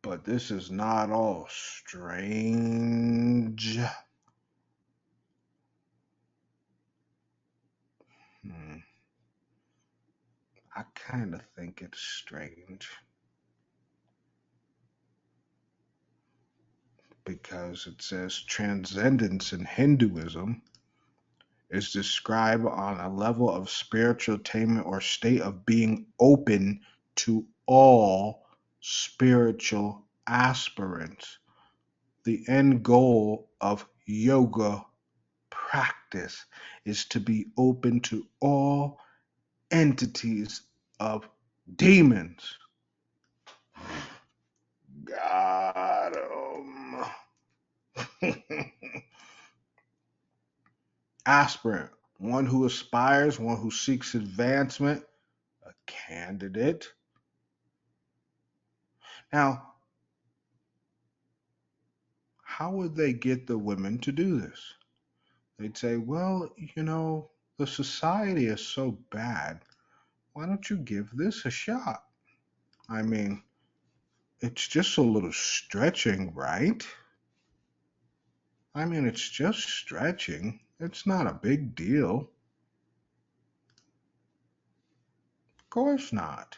But this is not all strange. I kind of think it's strange. Because it says transcendence in Hinduism is described on a level of spiritual attainment or state of being open to all spiritual aspirants. The end goal of yoga practice is to be open to all entities of demons. Got 'em. Aspirant, one who aspires, one who seeks advancement, a candidate. Now, how would they get the women to do this? They'd say, well, the society is so bad. Why don't you give this a shot? I mean, it's just a little stretching, right? I mean, it's just stretching. It's not a big deal. Of course not.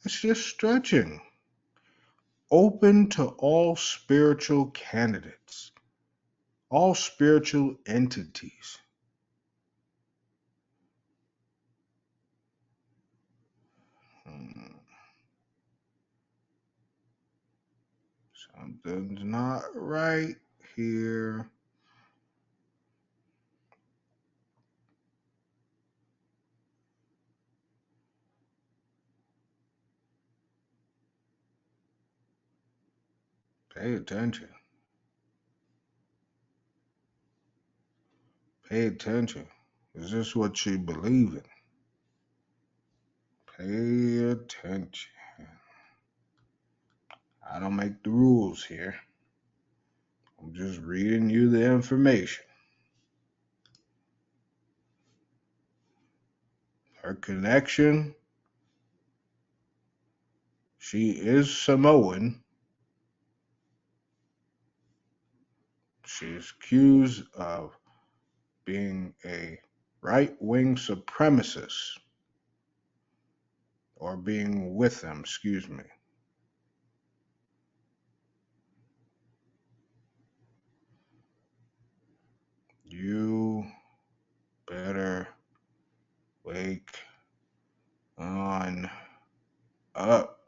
It's just stretching. Open to all spiritual candidates, all spiritual entities. Something's not right here. Pay attention. Pay attention. Is this what you believe in? Pay attention. I don't make the rules here. I'm just reading you the information. Her connection, she is Samoan. She's accused of being a right-wing supremacist, or being with them, excuse me. You better wake on up.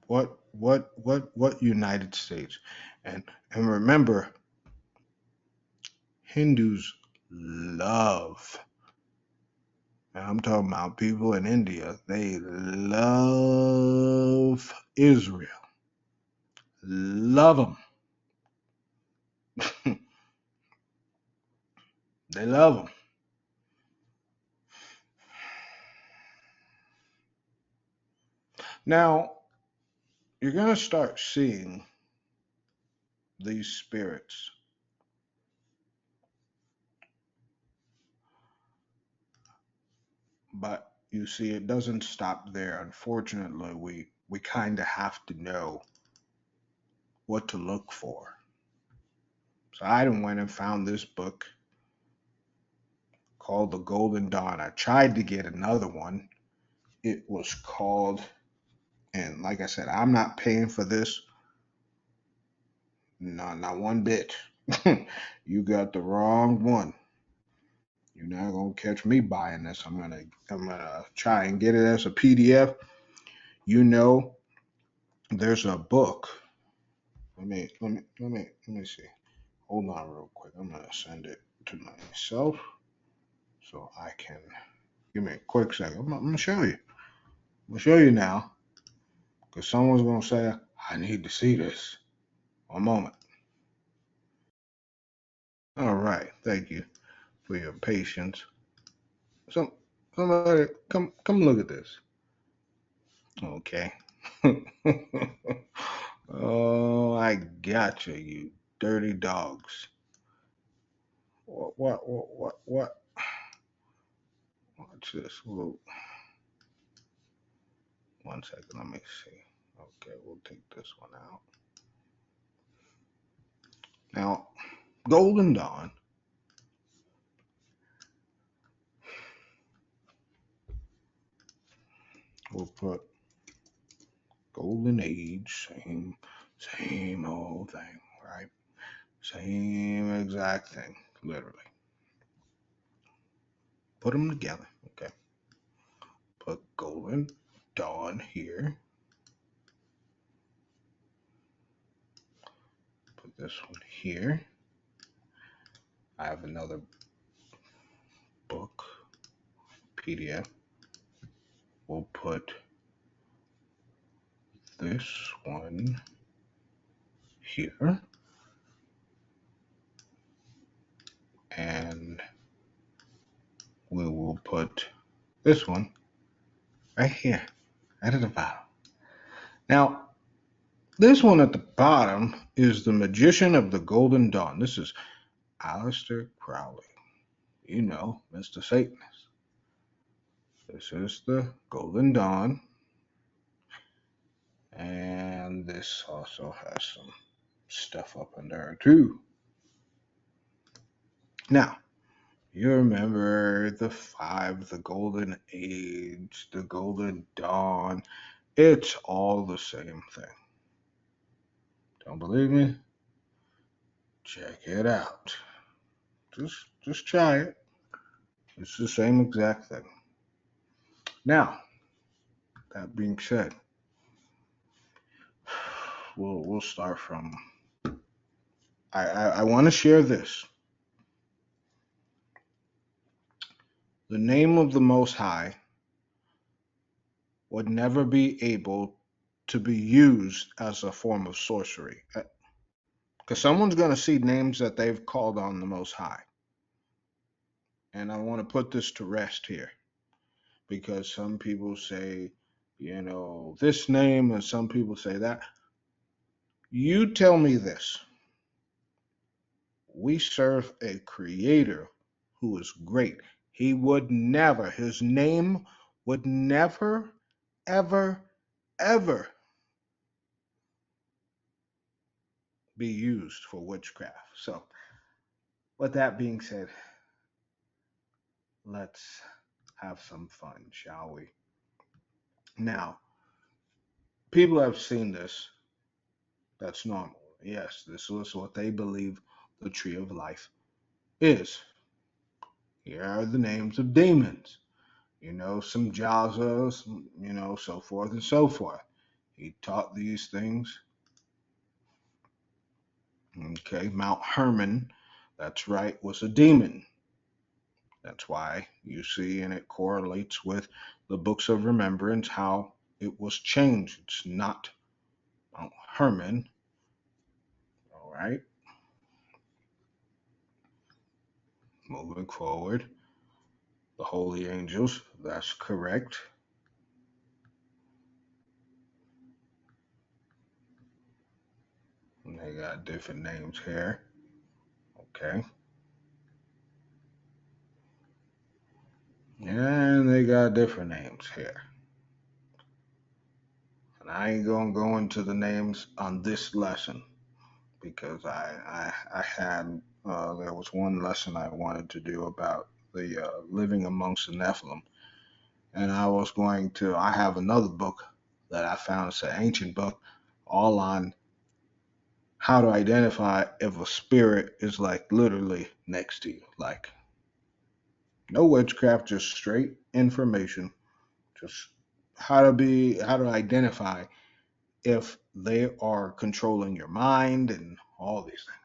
What United States? And remember, Hindus love, and I'm talking about people in India, they love Israel. Love them. They love them. Now, you're going to start seeing these spirits. But you see, it doesn't stop there. Unfortunately, we kind of have to know what to look for. So I went and found this book called the Golden Dawn. I tried to get another one. It was called, and like I said, I'm not paying for this. No, not one bit. You got the wrong one. You're not gonna catch me buying this. I'm gonna try and get it as a PDF. You know, there's a book. Let me see. Hold on real quick. I'm gonna send it to myself so I can give me a quick second. I'm gonna show you. I'm gonna show you now because someone's gonna say I need to see this. One moment. All right. Thank you for your patience. Some somebody come look at this. Okay. Oh, I got you, you dirty dogs. What? Watch this. Whoa. One second, let me see. Okay, we'll take this one out. Now, Golden Dawn. We'll put Golden Age, same old thing, right? Same exact thing, literally. Put them together, okay? Put Golden Dawn here. Put this one here. I have another book, PDF. We'll put this one here. And we will put this one right here, right at the bottom. Now, this one at the bottom is The Magician of the Golden Dawn. This is Aleister Crowley. You know, Mr. Satanist. This is the Golden Dawn. And this also has some stuff up in there too. Now, you remember the five, the Golden Age, the Golden Dawn. It's all the same thing. Don't believe me? Check it out. Just try it. It's the same exact thing. Now, that being said, we'll start from. I want to share this. The name of the Most High would never be able to be used as a form of sorcery. Because someone's going to see names that they've called on the Most High. And I want to put this to rest here. Because some people say, this name, and some people say that. You tell me this. We serve a creator who is great. He would never, his name would never, ever, ever be used for witchcraft. So, with that being said, let's have some fun, shall we? Now, people have seen this. That's normal. Yes, this is what they believe the tree of life is. Here are the names of demons. Some Jazas, so forth and so forth. He taught these things. Okay, Mount Hermon, that's right, was a demon. That's why you see, and it correlates with the books of remembrance, how it was changed. It's not Mount Hermon. All right. Moving forward. The holy angels, that's correct. And they got different names here. Okay. And they got different names here. And I ain't gonna go into the names on this lesson because I had there was one lesson I wanted to do about the living amongst the Nephilim. And I have another book that I found. It's an ancient book, all on how to identify if a spirit is like literally next to you. Like, no witchcraft, just straight information. Just how to identify if they are controlling your mind and all these things.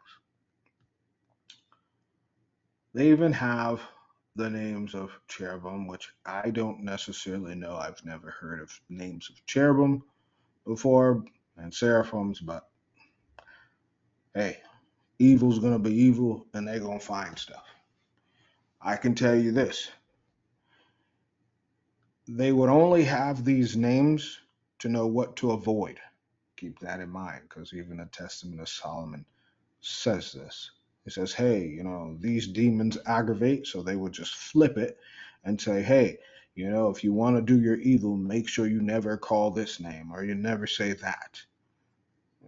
They even have the names of cherubim, which I don't necessarily know. I've never heard of names of cherubim before and seraphims, but hey, evil's gonna be evil and they're gonna find stuff. I can tell you this. They would only have these names to know what to avoid. Keep that in mind, because even the Testament of Solomon says this. It says, hey, these demons aggravate, so they would just flip it and say, hey, if you want to do your evil, make sure you never call this name or you never say that.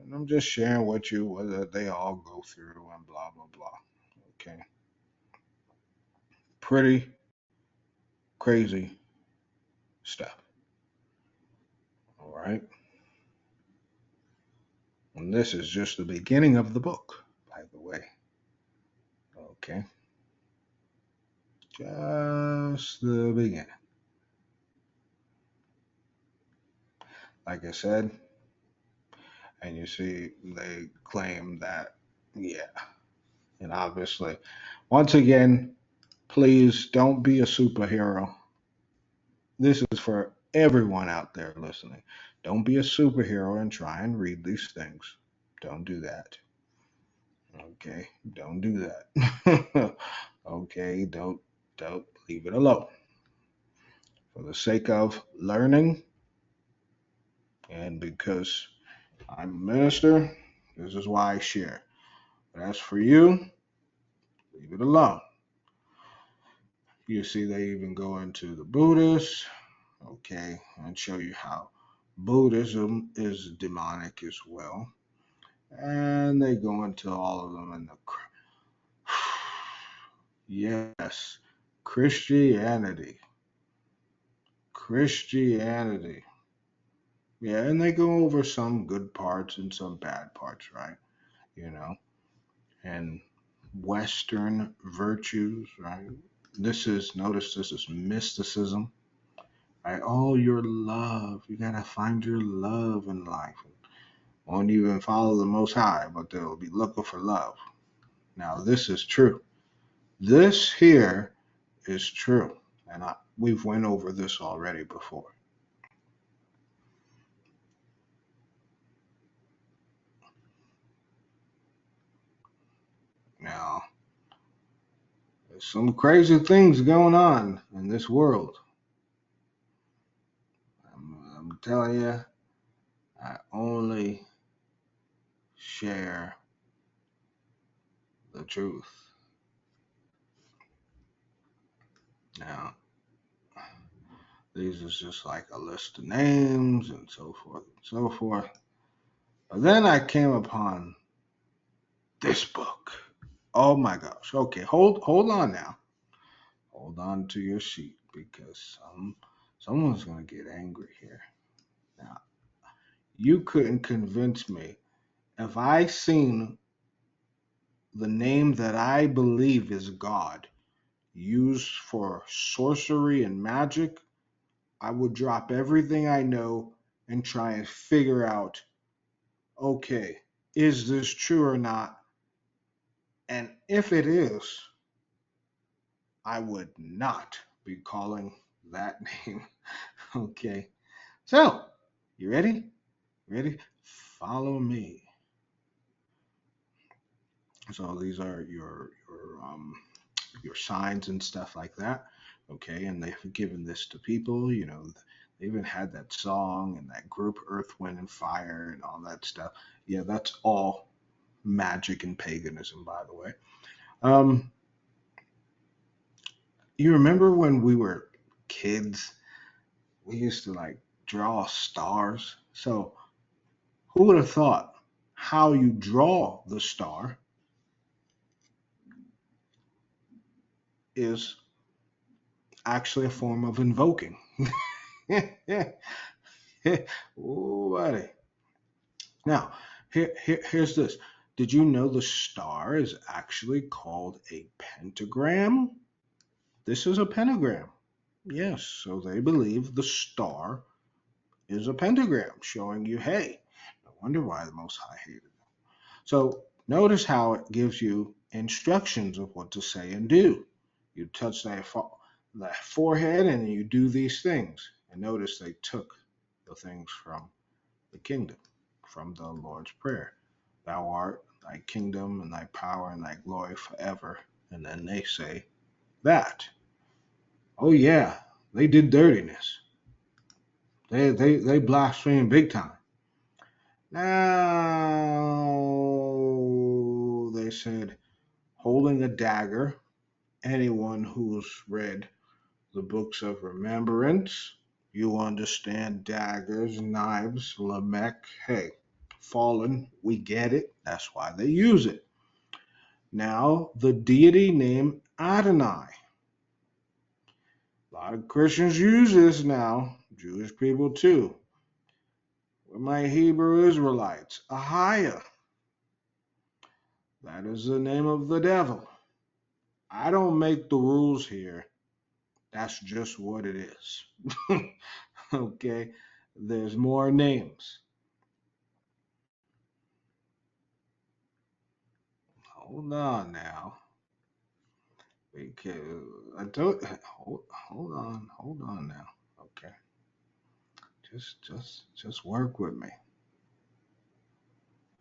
And I'm just sharing with you what they all go through and blah, blah, blah. Okay. Pretty crazy stuff. All right. And this is just the beginning of the book, by the way. Okay. Just the beginning. Like I said, and you see, they claim that, yeah. And obviously, once again, please don't be a superhero. This is for everyone out there listening. Don't be a superhero and try and read these things. Don't do that. Okay, don't do that. Okay, don't leave it alone. For the sake of learning and because I'm a minister, this is why I share. But as for you, leave it alone. You see, they even go into the Buddhists, okay, and show you how Buddhism is demonic as well. And they go into all of them in the yes, Christianity. Christianity. Yeah, and they go over some good parts and some bad parts, right? And Western virtues, right? Notice this is mysticism, right? Oh, your love. You gotta find your love in life. Won't even follow the Most High, but they'll be looking for love. Now, this is true. This here is true. And we've went over this already before. Now, there's some crazy things going on in this world. I'm telling you, I only share the truth. Now, these is just like a list of names and so forth and so forth. But then I came upon this book. Oh my gosh. Okay, hold on now. Hold on to your seat because someone's gonna get angry here. Now, you couldn't convince me if I seen the name that I believe is God used for sorcery and magic, I would drop everything I know and try and figure out, okay, is this true or not? And if it is, I would not be calling that name. Okay. So, you ready? Ready? Follow me. So these are your signs and stuff like that. Okay, and they've given this to people. They even had that song and that group Earth, Wind, and Fire and all that stuff. Yeah, that's all magic and paganism, by the way. You remember when we were kids, we used to like draw stars. So who would have thought how you draw the star is actually a form of invoking. Ooh, buddy. Now, here's this. Did you know the star is actually called a pentagram? This is a pentagram. Yes, so they believe the star is a pentagram, showing you, hey, no wonder why the Most High hated them. So notice how it gives you instructions of what to say and do. You touch that forehead and you do these things. And notice they took the things from the kingdom, from the Lord's Prayer. Thou art thy kingdom and thy power and thy glory forever. And then they say that. Oh yeah, they did dirtiness. They blasphemed big time. Now they said holding a dagger. Anyone who's read the books of remembrance, you understand daggers, knives, Lamech. Hey, fallen, we get it. That's why they use it. Now, the deity named Adonai. A lot of Christians use this now, Jewish people too. With my Hebrew Israelites, Ahia. That is the name of the devil. I don't make the rules here. That's just what it is. Okay? There's more names. Hold on now. Because I don't hold on now. Okay. Just work with me.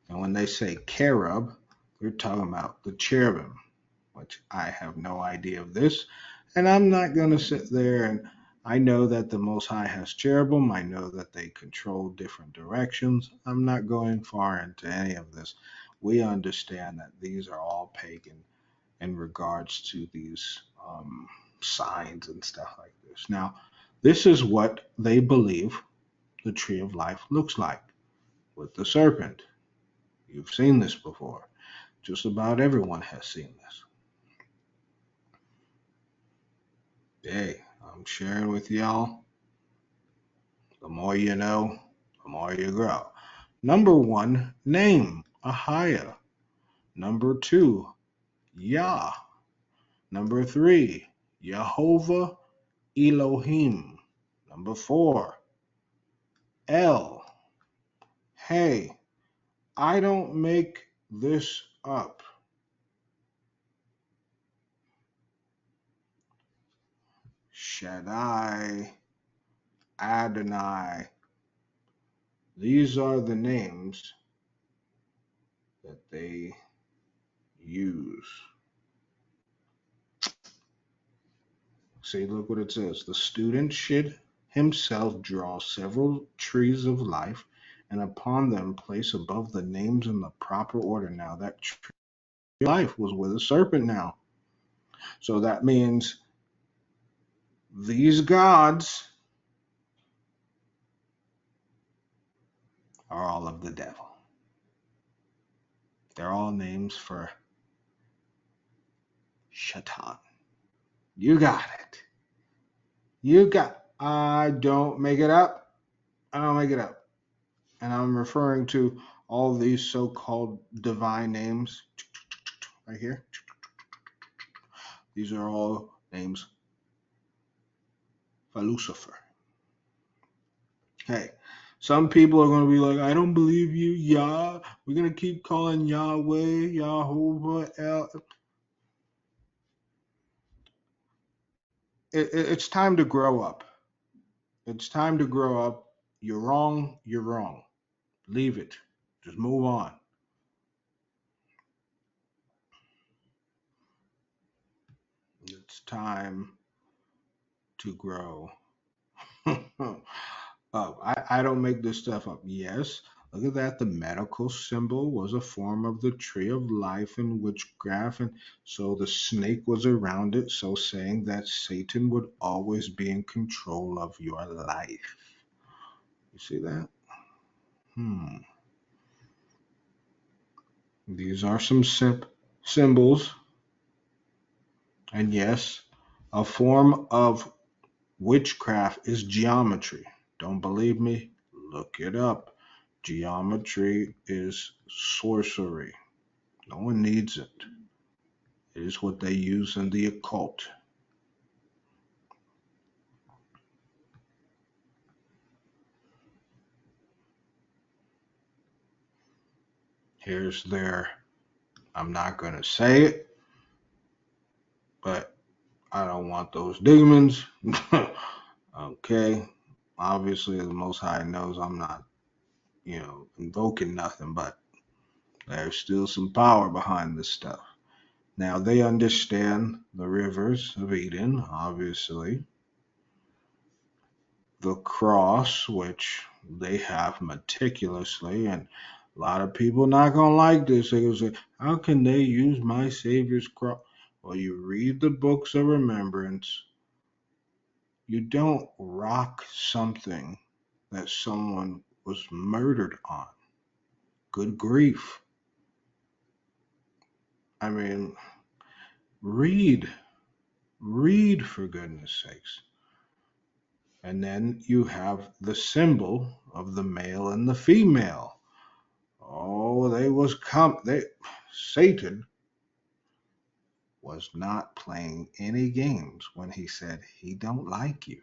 And when they say cherub, they're talking about the cherubim, which I have no idea of this. And I'm not going to sit there and I know that the Most High has cherubim. I know that they control different directions. I'm not going far into any of this. We understand that these are all pagan in regards to these signs and stuff like this. Now, this is what they believe the tree of life looks like with the serpent. You've seen this before. Just about everyone has seen this. Hey, I'm sharing with y'all. The more you know, the more you grow. Number one, name, Ahia. Number two, Yah. Number three, Jehovah Elohim. Number four, El. Hey, I don't make this up. Shaddai, Adonai. These are the names that they use. See, look what it says. The student should himself draw several trees of life and upon them place above the names in the proper order. Now, that tree of life was with a serpent now. So that means these gods are all of the devil. They're all names for Shaitan. You got it. I don't make it up. I don't make it up. And I'm referring to all these so-called divine names right here. These are all names for Lucifer. Hey, some people are going to be like, I don't believe you, Yah. We're going to keep calling Yahweh, Yahovah, El. It's time to grow up. It's time to grow up. You're wrong. You're wrong. Leave it. Just move on. It's time to grow up. I don't make this stuff up. Yes, look at that. The medical symbol was a form of the tree of life in witchcraft, and so the snake was around it, so saying that Satan would always be in control of your life. You see that? These are some symbols. And yes, A form of witchcraft is geometry. Don't believe me? Look it up. Geometry is sorcery. No one needs it. It is what they use in the occult. Here's their, I'm not going to say it, but I don't want those demons. Okay. Obviously, the Most High knows I'm not, invoking nothing, but there's still some power behind this stuff. Now, they understand the rivers of Eden, obviously, the cross, which they have meticulously, and a lot of people not going to like this. They will say, how can they use my Savior's cross? Well, you read the books of remembrance. You don't rock something that someone was murdered on. Good grief. I mean, read for goodness sakes. And then you have the symbol of the male and the female. Oh, Satan was not playing any games when he said he don't like you.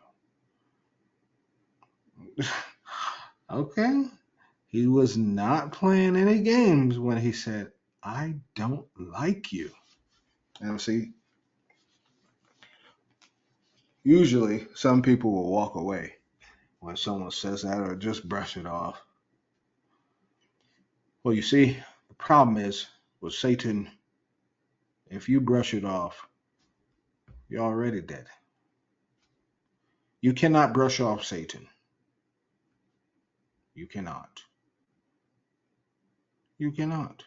Okay? He was not playing any games when he said, I don't like you. And see, usually some people will walk away when someone says that or just brush it off. Well, you see, the problem is with Satan, if you brush it off, you're already dead. You cannot brush off Satan. You cannot. You cannot.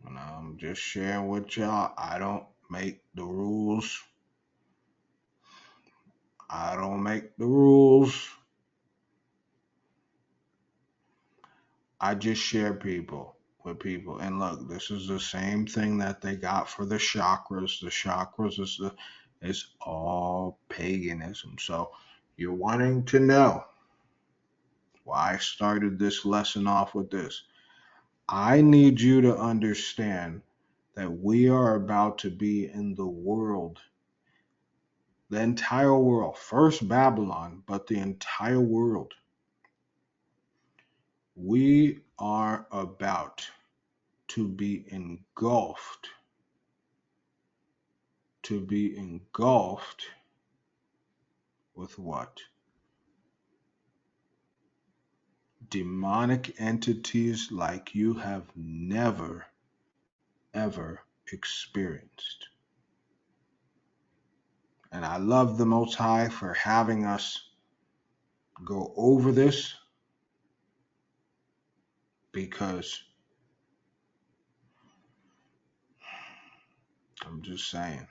And I'm just sharing with y'all. I don't make the rules. I don't make the rules. I just share with people. And look, this is the same thing that they got for the chakras. The chakras is all paganism. So you're wanting to know why I started this lesson off with this. I need you to understand that we are about to be in the world, the entire world, first Babylon, but the entire world. We are about to be engulfed with what? Demonic entities like you have never, ever experienced. And I love the Most High for having us go over this, because I'm just saying.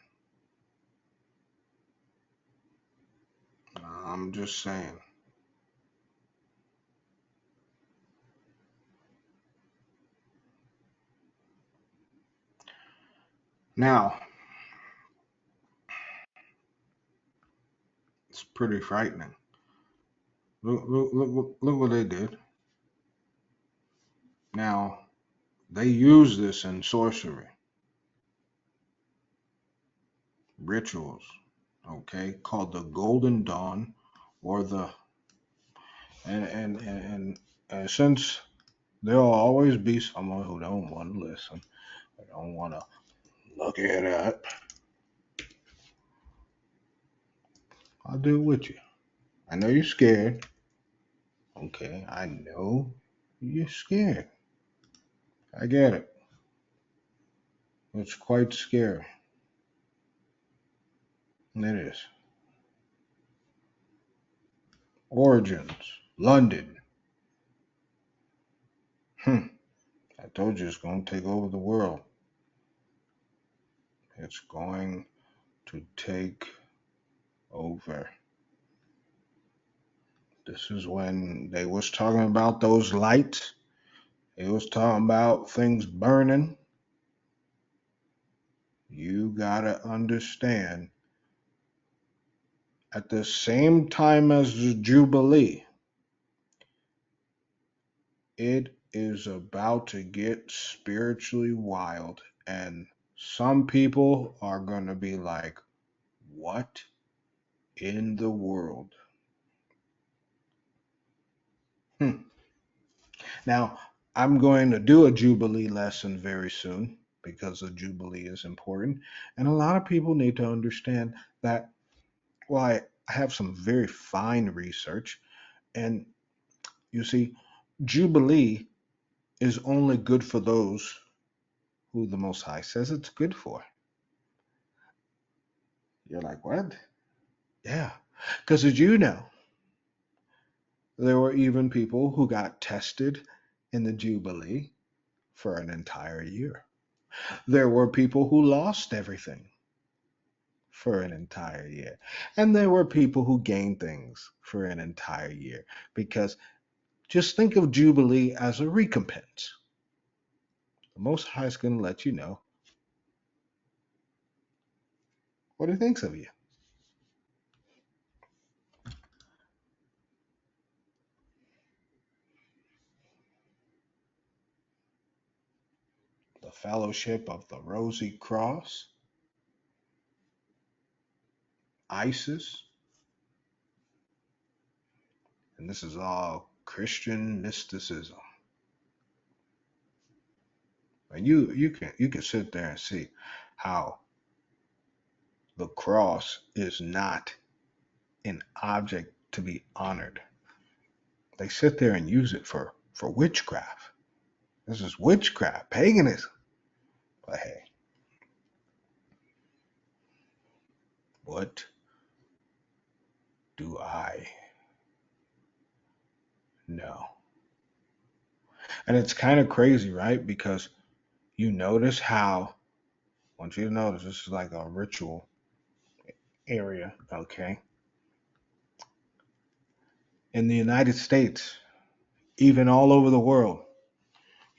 Now, it's pretty frightening. Look what they did. Now, they use this in sorcery, rituals, okay, called the Golden Dawn, or and since there'll always be someone who don't want to listen, or don't want to look at it, I'll do it with you. I know you're scared. Okay, I know you're scared. I get it. It's quite scary. It is. Origins, London. I told you it's going to take over the world. It's going to take over. This is when they was talking about those lights. They was talking about things burning. You gotta understand, at the same time as the Jubilee, it is about to get spiritually wild. And some people are gonna be like, what in the world? Hmm. Now, I'm going to do a Jubilee lesson very soon because the Jubilee is important. And a lot of people need to understand that, well, I have some very fine research. And you see, Jubilee is only good for those who the Most High says it's good for. You're like, what? Yeah. Because as you know, there were even people who got tested in the Jubilee for an entire year. There were people who lost everything for an entire year. And there were people who gained things for an entire year. Because just think of Jubilee as a recompense. The Most High is going to let you know what he thinks of you. The Fellowship of the Rosy Cross, ISIS, and this is all Christian mysticism. And you can sit there and see how the cross is not an object to be honored. They sit there and use it for witchcraft. This is witchcraft, paganism. But hey, what do I know? And it's kind of crazy, right? Because you notice how, I want you to notice this is like a ritual area, okay? In the United States, even all over the world,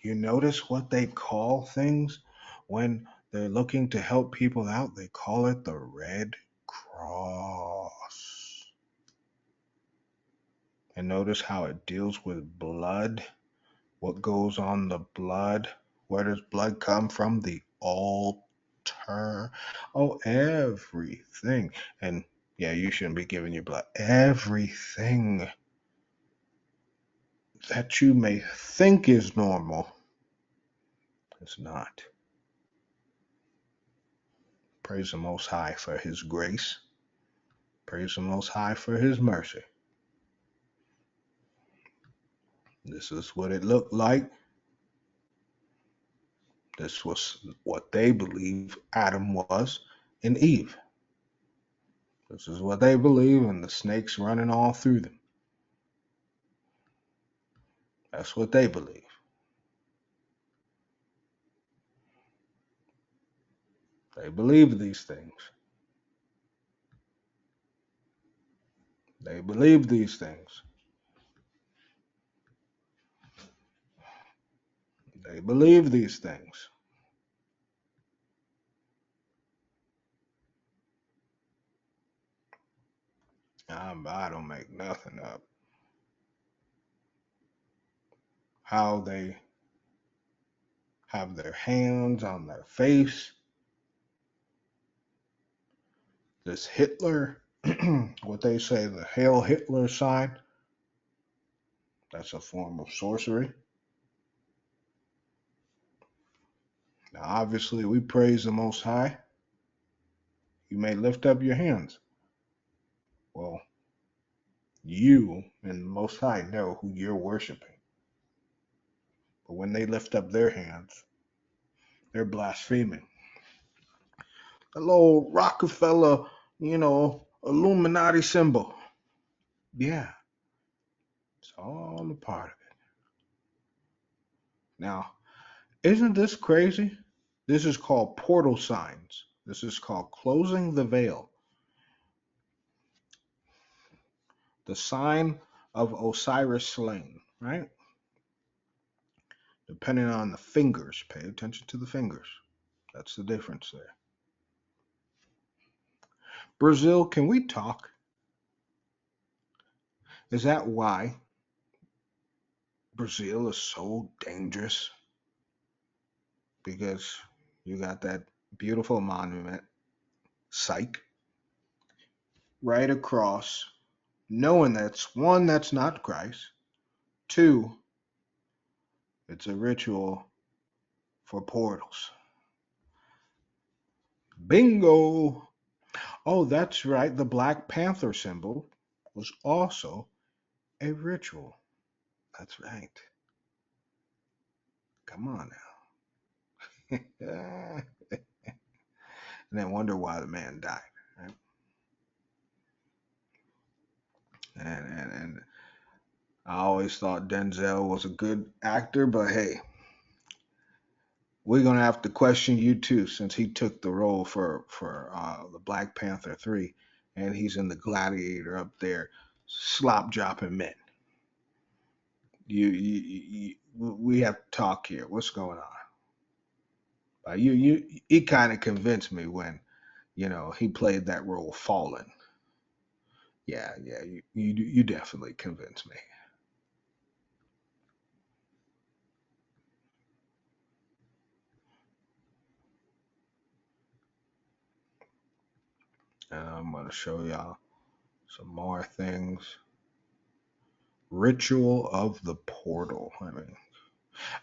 you notice what they call things when they're looking to help people out? They call it the Red Cross. And notice how it deals with blood. What goes on the blood? Where does blood come from? The altar. Oh, everything. And yeah, you shouldn't be giving your blood. Everything that you may think is normal, it's not. Praise the Most High for His grace. Praise the Most High for His mercy. This is what it looked like. This was what they believe Adam was and Eve. This is what they believe, and the snakes running all through them. That's what they believe. They believe these things. They believe these things. They believe these things. I don't make nothing up. How they have their hands on their face. This Hitler, what they say, the Hail Hitler sign, that's a form of sorcery. Now, obviously, we praise the Most High. You may lift up your hands. Well, you and the Most High know who you're worshiping. But when they lift up their hands, they're blaspheming. A little Rockefeller, Illuminati symbol. Yeah, it's all a part of it. Now, isn't this crazy? This is called portal signs. This is called closing the veil. The sign of Osiris slain, right? Depending on the fingers, pay attention to the fingers. That's the difference there. Brazil, can we talk? Is that why Brazil is so dangerous? Because you got that beautiful monument, psych, right across, knowing that's one, that's not Christ. Two, it's a ritual for portals. Bingo! Oh, that's right. The Black Panther symbol was also a ritual. That's right. Come on now. And then wonder why the man died. Right? And I always thought Denzel was a good actor, but hey, we're gonna have to question you too, since he took the role for the Black Panther 3, and he's in the Gladiator up there, slop dropping men. We have to talk here. What's going on? He kind of convinced me when he played that role, Fallen. Yeah, yeah, you definitely convinced me. And I'm gonna show y'all some more things. Ritual of the Portal. I mean,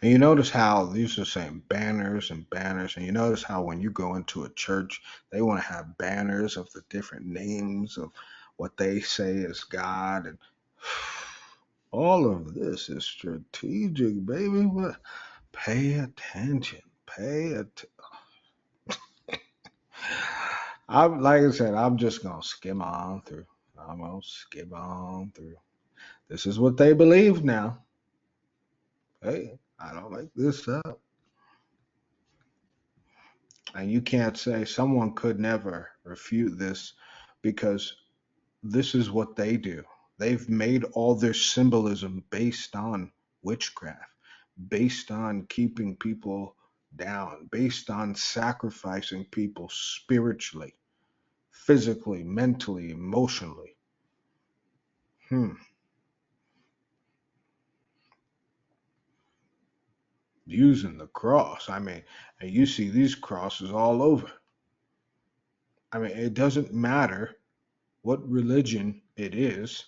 and you notice how these are saying banners and banners, and you notice how when you go into a church, they want to have banners of the different names of what they say is God, and all of this is strategic, baby. What? Pay attention. Pay attention. I'm like I said, I'm just gonna skim on through. I'm gonna skim on through. This is what they believe now. Hey, I don't make this up. And you can't say someone could never refute this because this is what they do. They've made all their symbolism based on witchcraft, based on keeping people down, based on sacrificing people spiritually, physically, mentally, emotionally. Hmm. Using the cross. I mean, and you see these crosses all over. I mean, it doesn't matter what religion it is,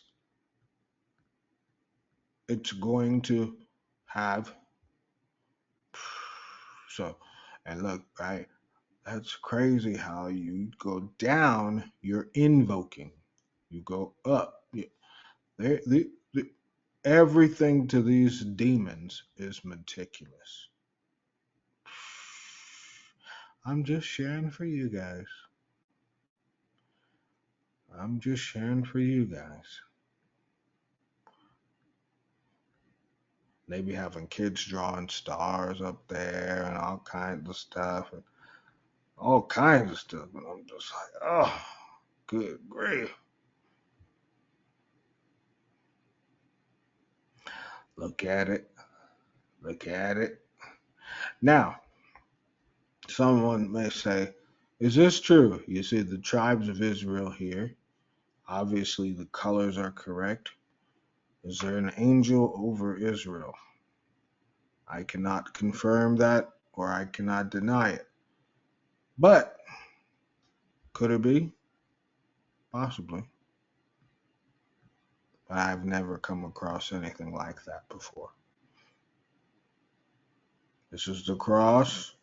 it's going to have. So, and look, right? That's crazy how you go down, you're invoking. You go up. Everything to these demons is meticulous. I'm just sharing for you guys. I'm just sharing for you guys. They be having kids drawing stars up there and all kinds of stuff. And all kinds of stuff. And I'm just like, oh, good grief. Look at it. Look at it. Now, someone may say, is this true? You see the tribes of Israel here. Obviously, the colors are correct. Is there an angel over Israel? I cannot confirm that or I cannot deny it. But could it be? Possibly. But I've never come across anything like that before. This is the cross.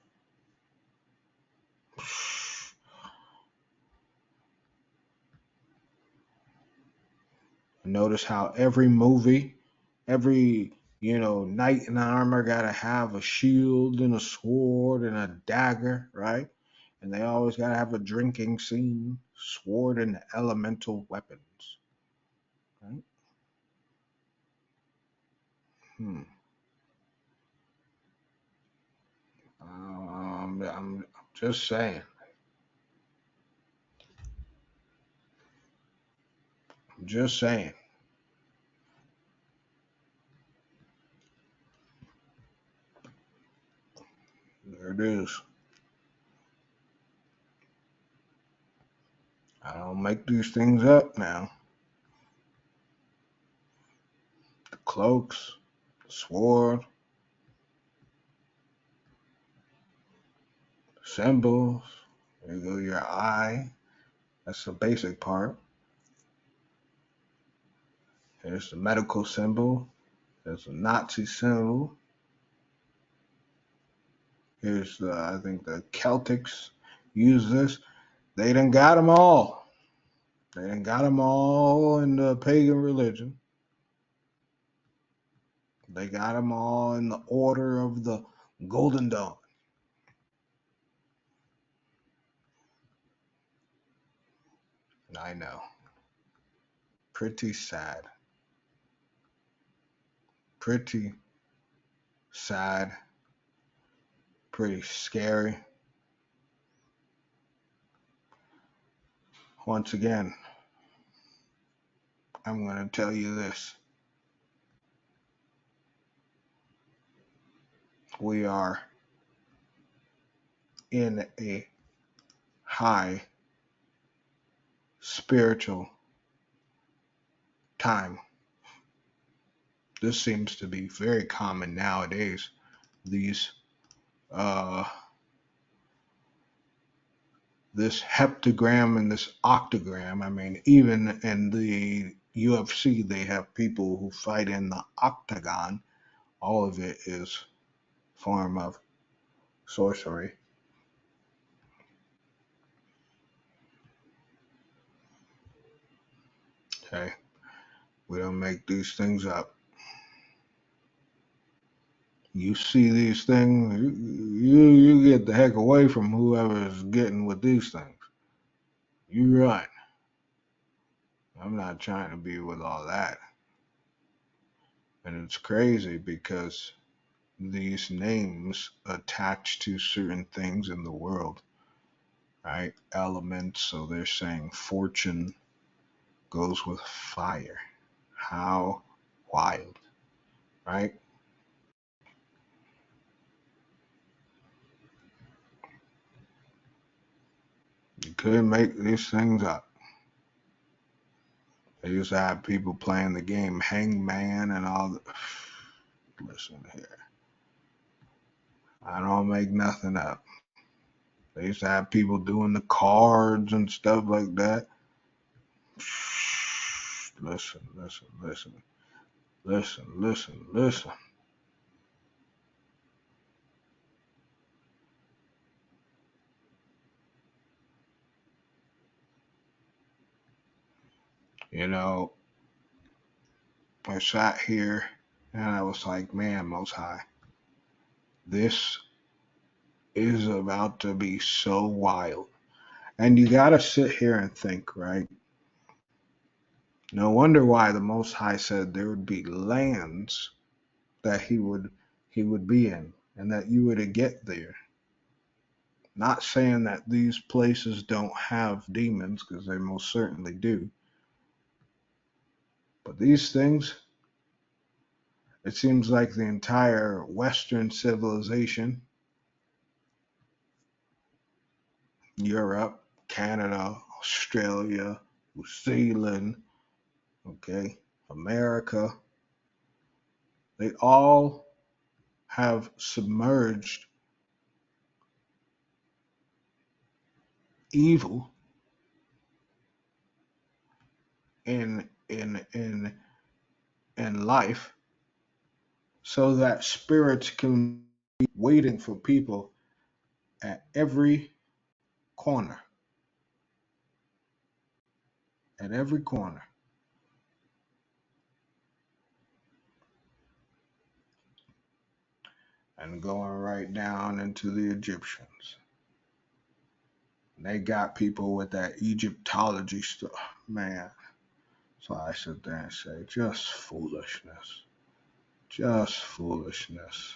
Notice how every movie, every knight in armor gotta have a shield and a sword and a dagger, right? And they always gotta have a drinking scene, sword and elemental weapons, right? Hmm. I'm just saying. I'm just saying. There it is. I don't make these things up now. The cloaks, the sword, symbols. There you go, your eye. That's the basic part. Here's the medical symbol. There's a Nazi symbol. Here's the, I think the Celtics use this. They done got them all. They done got them all in the pagan religion. They got them all in the order of the Golden Dawn. I know. Pretty sad. Pretty sad. Pretty scary. Once again, I'm going to tell you this. We are in a high spiritual time. This seems to be very common nowadays. These this heptagram and this octagram. I mean, even in the UFC, they have people who fight in the octagon. All of it is form of sorcery. Okay, we don't make these things up. You see these things, you get the heck away from whoever is getting with these things. You run. I'm not trying to be with all that. And it's crazy because these names attached to certain things in the world, right? Elements, so they're saying fortune goes with fire. How wild, right? You couldn't make these things up. They used to have people playing the game Hangman and all the... Listen here. I don't make nothing up. They used to have people doing the cards and stuff like that. Listen, listen, listen. Listen, listen, listen. You know, I sat here and I was like, man, Most High, this is about to be so wild. And you got to sit here and think, right? No wonder why the Most High said there would be lands that he would be in and that you were to get there. Not saying that these places don't have demons, because they most certainly do. But these things, it seems like the entire Western civilization, Europe, Canada, Australia, New Zealand, okay, America, they all have submerged evil in life so that spirits can be waiting for people at every corner, at every corner. And going right down into the Egyptians. And they got people with that Egyptology stuff, man. So I sit there and say, just foolishness. Just foolishness.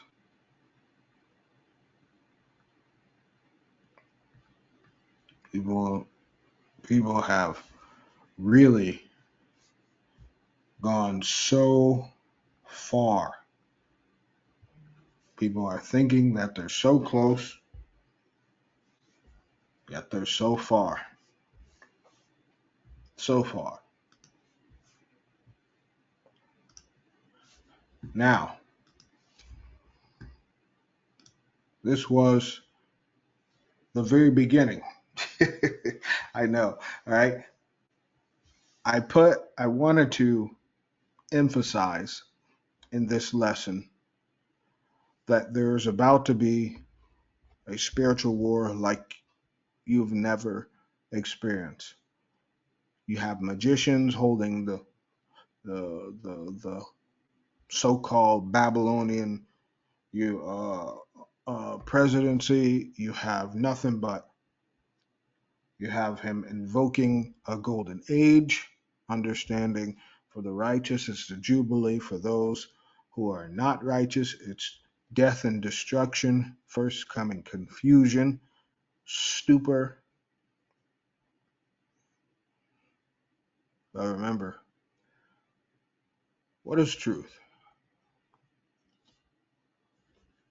People have really gone so far. People are thinking that they're so close, yet they're so far. so far. Now, this was the very beginning. I know, all right? I wanted to emphasize in this lesson that there's about to be a spiritual war like you've never experienced. You have magicians holding the so-called Babylonian presidency. You have nothing but you have him invoking a golden age, understanding for the righteous it's the jubilee, for those who are not righteous it's death and destruction, first coming confusion, stupor. But remember, what is truth?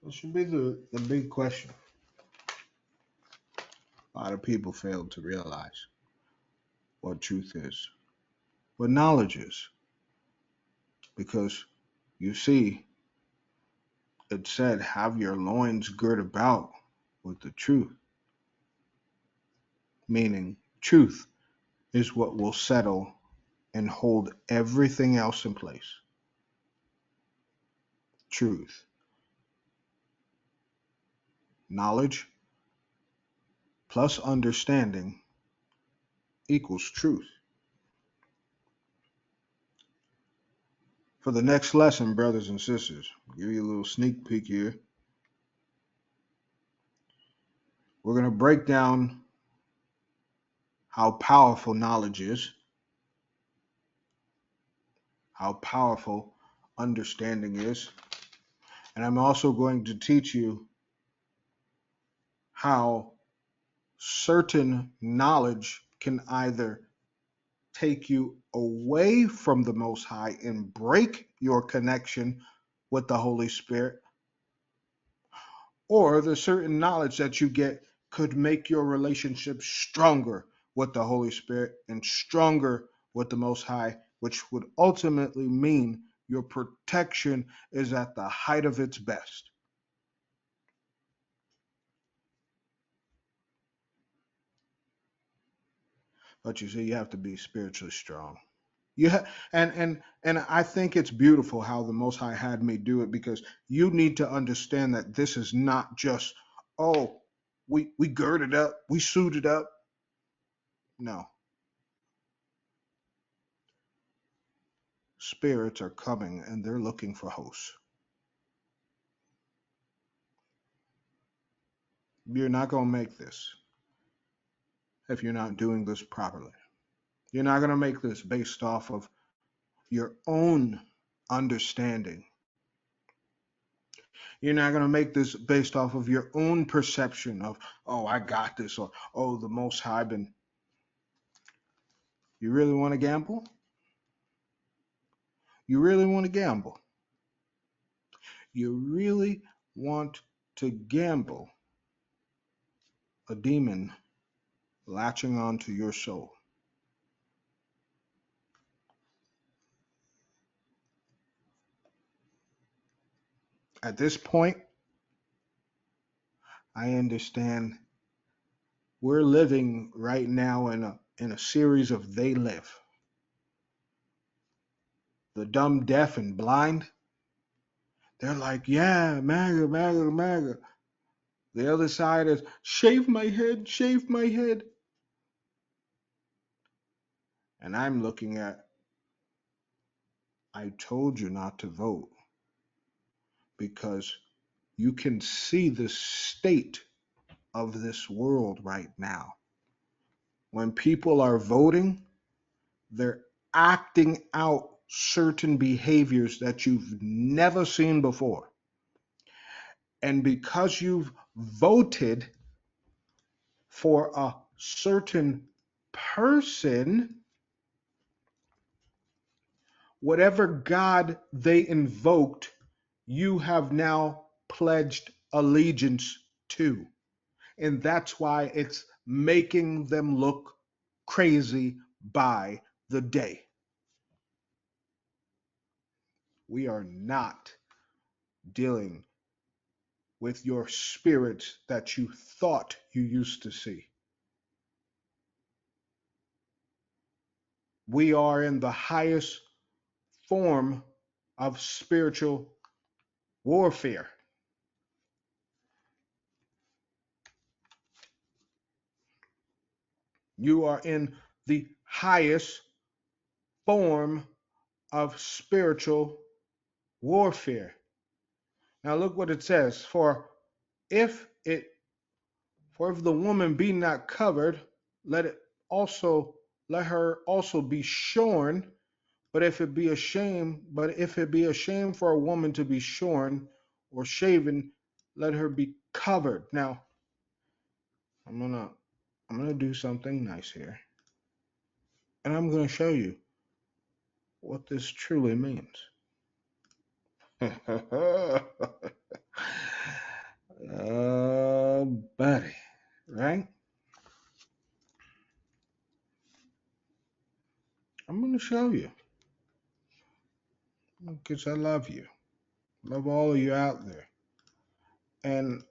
That should be the big question. A lot of people fail to realize what truth is, what knowledge is, because you see, it said, have your loins girt about with the truth, meaning truth is what will settle and hold everything else in place. Truth. Knowledge plus understanding equals truth. For the next lesson, brothers and sisters, I'll give you a little sneak peek here. We're going to break down how powerful knowledge is, how powerful understanding is, and I'm also going to teach you how certain knowledge can either take you away from the Most High and break your connection with the Holy Spirit, or the certain knowledge that you get could make your relationship stronger with the Holy Spirit and stronger with the Most High, which would ultimately mean your protection is at the height of its best. But you see, you have to be spiritually strong. And I think it's beautiful how the Most High had me do it, because you need to understand that this is not just, oh, we girded up, we suited up. No, spirits are coming and they're looking for hosts. You're not going to make this if you're not doing this properly. You're not going to make this based off of your own understanding. You're not going to make this based off of your own perception of, oh, I got this, or, oh, the Most High been. You really want to gamble? You really want to gamble? You really want to gamble a demon latching onto your soul? At this point, I understand we're living right now in a series of they live. The dumb, deaf, and blind, they're like, yeah, MAGA, MAGA, MAGA. The other side is, shave my head, shave my head. And I'm looking at, I told you not to vote, because you can see the state of this world right now. When people are voting, they're acting out certain behaviors that you've never seen before. And because you've voted for a certain person, whatever God they invoked, you have now pledged allegiance to. And that's why it's making them look crazy by the day. We are not dealing with your spirits that you thought you used to see. We are in the highest form of spiritual warfare. You are in the highest form of spiritual warfare. Now look what it says. If it if the woman be not covered, let it also let her also be shorn. But if it be a shame for a woman to be shorn or shaven, let her be covered. Now, I'm gonna do something nice here. And I'm gonna show you what this truly means. Oh, buddy, right? I'm gonna show you because I love you. Love all of you out there. And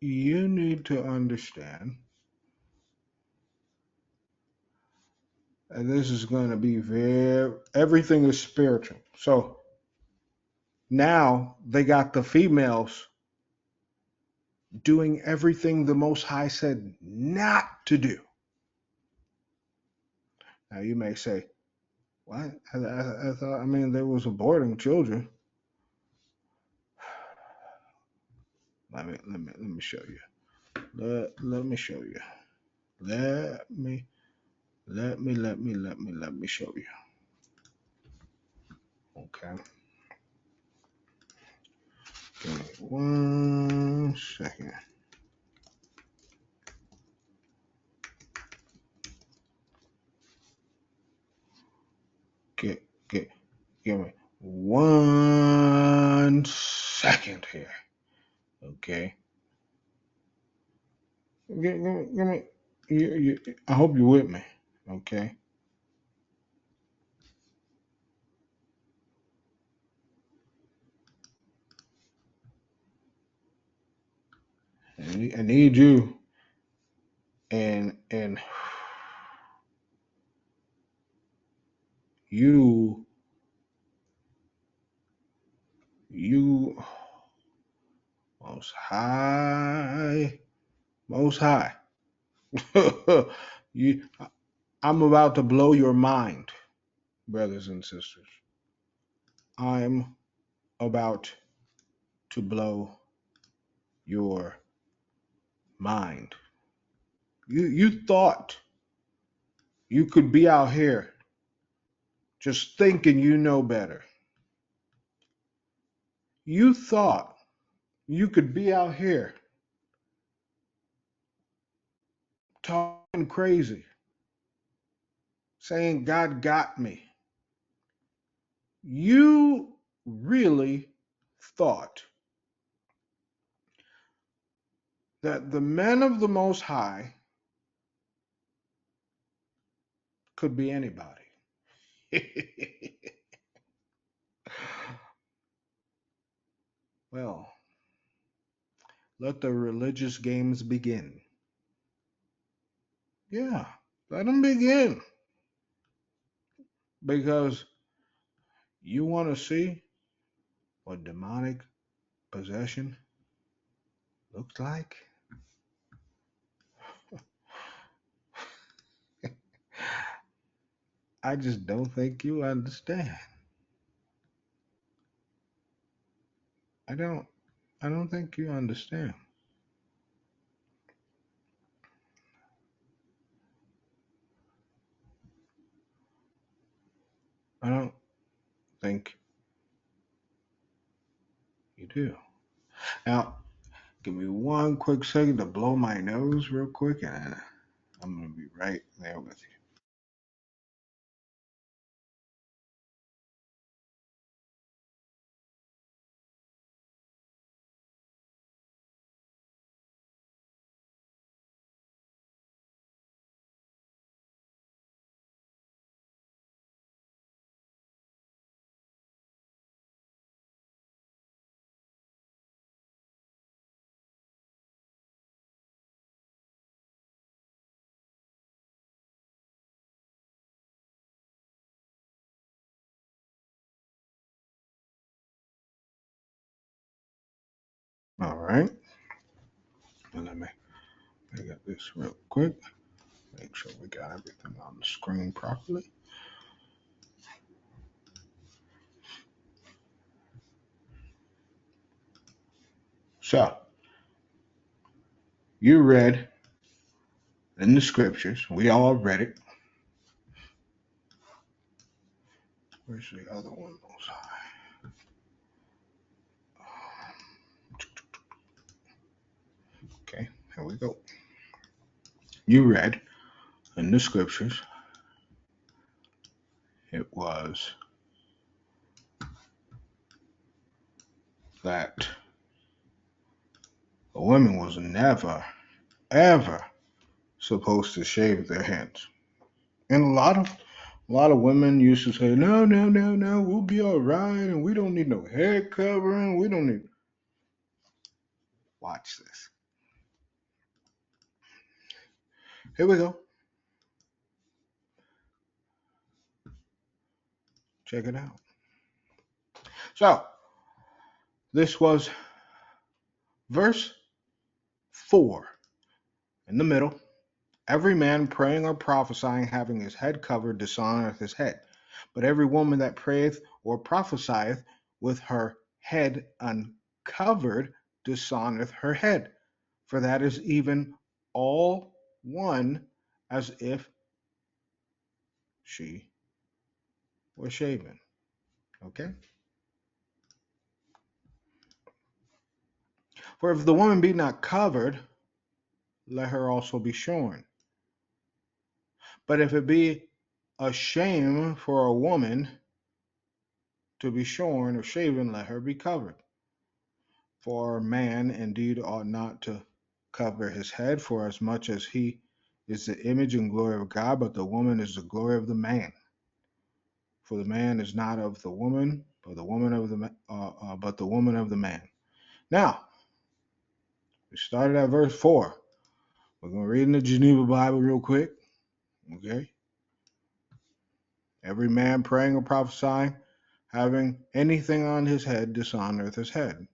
you need to understand that this is going to be everything is spiritual. So now they got the females doing everything the Most High said not to do. Now you may say, what? I thought, I mean, there was aborting children. Let me show you. Let me show you. Let me show you. Okay. Give me 1 second. Give me 1 second here. Okay. Give me. I hope you're with me. Okay. I need you and you most high, most high. you I'm about to blow your mind, brothers and sisters. I'm about to blow your mind. You thought you could be out here just thinking you know better. You thought you could be out here talking crazy, saying God got me. You really thought that the men of the Most High could be anybody. Well, let the religious games begin. Yeah, let them begin. Because you want to see what demonic possession looks like? I just don't think you understand. I don't I don't think you understand. I don't think you do. Now, give me 1 quick second to blow my nose real quick, and I'm going to be right there with you. All right. And let me get this real quick. Make sure we got everything on the screen properly. So, you read in the scriptures, we all read it. Where's the other one? Okay, here we go. You read in the scriptures, it was that a woman was never, ever supposed to shave their heads. And a lot of women used to say, no, no, no, no, we'll be all right, and we don't need no hair covering. We don't need. Watch this. Here we go. Check it out. So, this was verse 4 in the middle. Every man praying or prophesying having his head covered dishonoreth his head. But every woman that prayeth or prophesieth with her head uncovered dishonoreth her head. For that is even all one as if she were shaven. Okay? For if the woman be not covered, let her also be shorn. But if it be a shame for a woman to be shorn or shaven, let her be covered. For man indeed ought not to cover his head, for as much as he is the image and glory of God, but the woman is the glory of the man. For the man is not of the woman, but the woman of the man. Now, we started at verse 4. We're going to read in the Geneva Bible real quick. Okay? Every man praying or prophesying, having anything on his head, dishonoreth his head.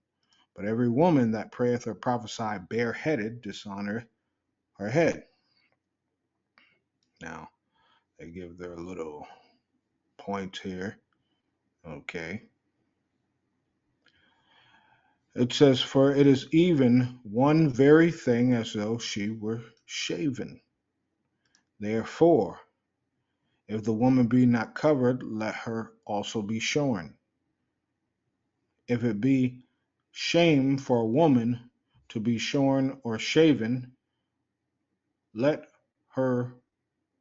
But every woman that prayeth or prophesieth bareheaded, dishonoreth her head. Now, they give their little points here. Okay. It says, for it is even one very thing as though she were shaven. Therefore, if the woman be not covered, let her also be shorn. If it be shame for a woman to be shorn or shaven, let her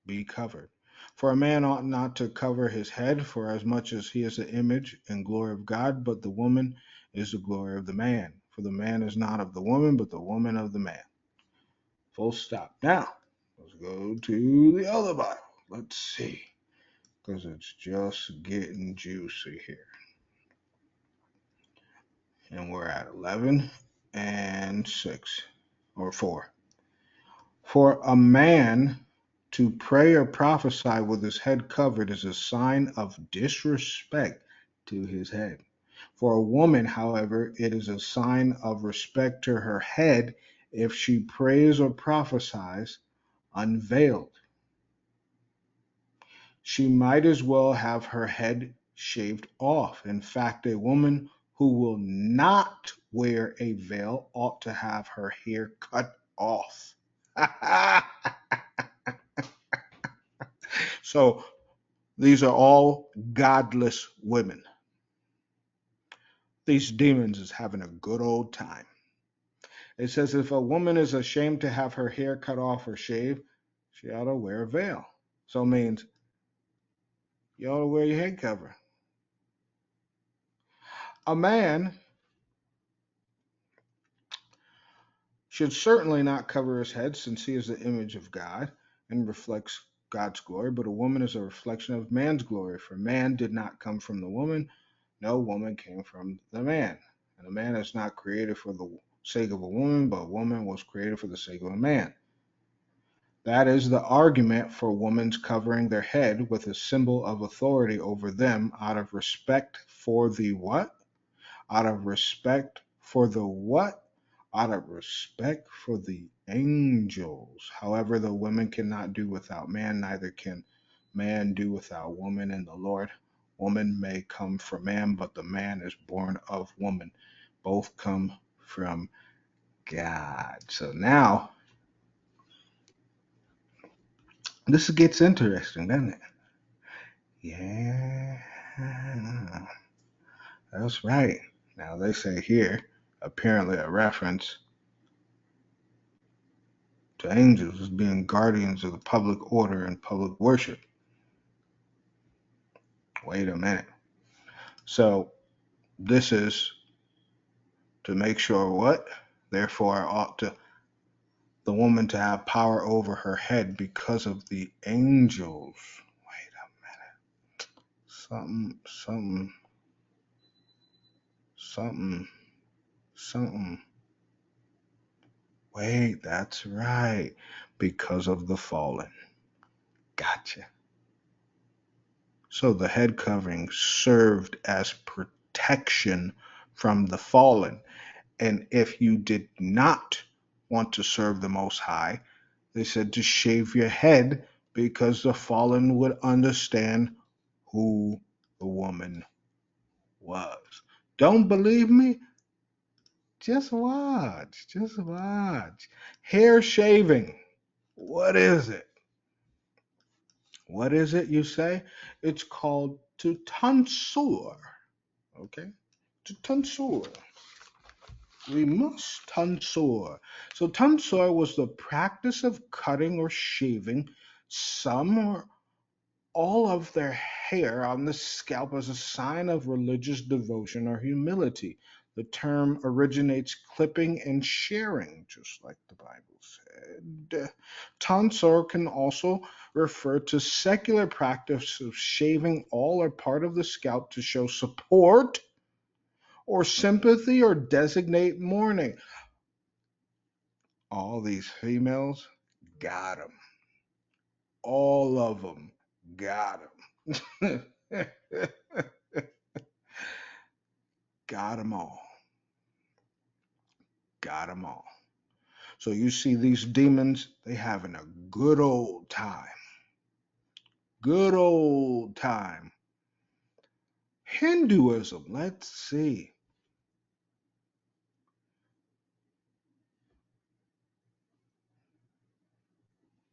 be covered. For a man ought not to cover his head, for as much as he is the image and glory of God, but the woman is the glory of the man. For the man is not of the woman, but the woman of the man. Full stop. Now, let's go to the other Bible. Let's see, because it's just getting juicy here. And we're at 11 and 6, or 4. For a man to pray or prophesy with his head covered is a sign of disrespect to his head. For a woman, however, it is a sign of respect to her head if she prays or prophesies unveiled. She might as well have her head shaved off. In fact, a woman who will not wear a veil ought to have her hair cut off. So these are all godless women. These demons is having a good old time. It says if a woman is ashamed to have her hair cut off or shaved, she ought to wear a veil. So it means you ought to wear your head cover. A man should certainly not cover his head, since he is the image of God and reflects God's glory, but a woman is a reflection of man's glory. For man did not come from the woman, no woman came from the man. And a man is not created for the sake of a woman, but a woman was created for the sake of a man. That is the argument for women's covering their head with a symbol of authority over them out of respect for the what? Out of respect for the what? out of respect for the angels. However, the women cannot do without man, neither can man do without woman in the Lord. Woman may come from man, but the man is born of woman. Both come from God. So now this gets interesting, doesn't it? Yeah, that's right. Now they say here, apparently a reference to angels as being guardians of the public order and public worship. Wait a minute. So this is to make sure what? Therefore, ought to the woman to have power over her head because of the angels. Wait a minute. Something. Wait, that's right. Because of the fallen. Gotcha. So the head covering served as protection from the fallen. And if you did not want to serve the Most High, they said to shave your head because the fallen would understand who the woman was. Don't believe me? Just watch. Just watch. Hair shaving. What is it? What is it, you say? It's called to tonsure. Okay? To tonsure. We must tonsure. So tonsure was the practice of cutting or shaving some or all of their hair on the scalp as a sign of religious devotion or humility. The term originates clipping and shearing, just like the Bible said. Tonsure can also refer to secular practice of shaving all or part of the scalp to show support or sympathy or designate mourning. All these females got them. All of them got them. Got them all. Got them all. So you see these demons, they having a good old time. Good old time. Hinduism, let's see.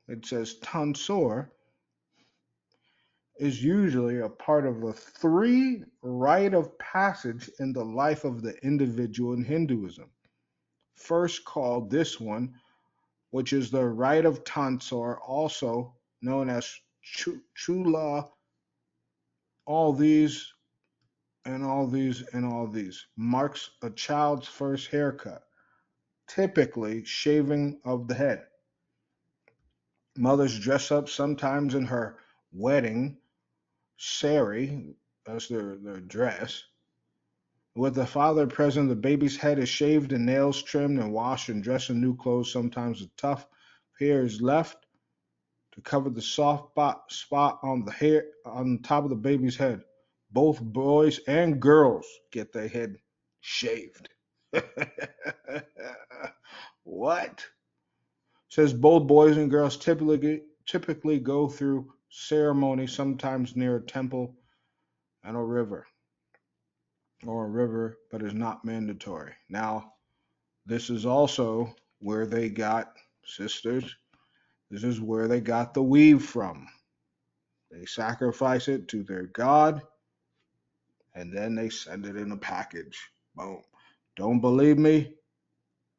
It says tonsure is usually a part of a three rite of passage in the life of the individual in Hinduism. First called this one, which is the rite of tonsure, also known as chula, all these and all these and all these, marks a child's first haircut, typically shaving of the head. Mothers dress up sometimes in her wedding sari, that's their dress. With the father present, the baby's head is shaved and nails trimmed and washed and dressed in new clothes. Sometimes a tuft hair is left to cover the soft spot on the hair on top of the baby's head. Both boys and girls get their head shaved. What? Says both boys and girls typically go through ceremony, sometimes near a temple and a river but is not mandatory. Now, this is also where they got sisters. This is where they got the weave from. They sacrifice it to their god and then they send it in a package. Boom. Don't believe me?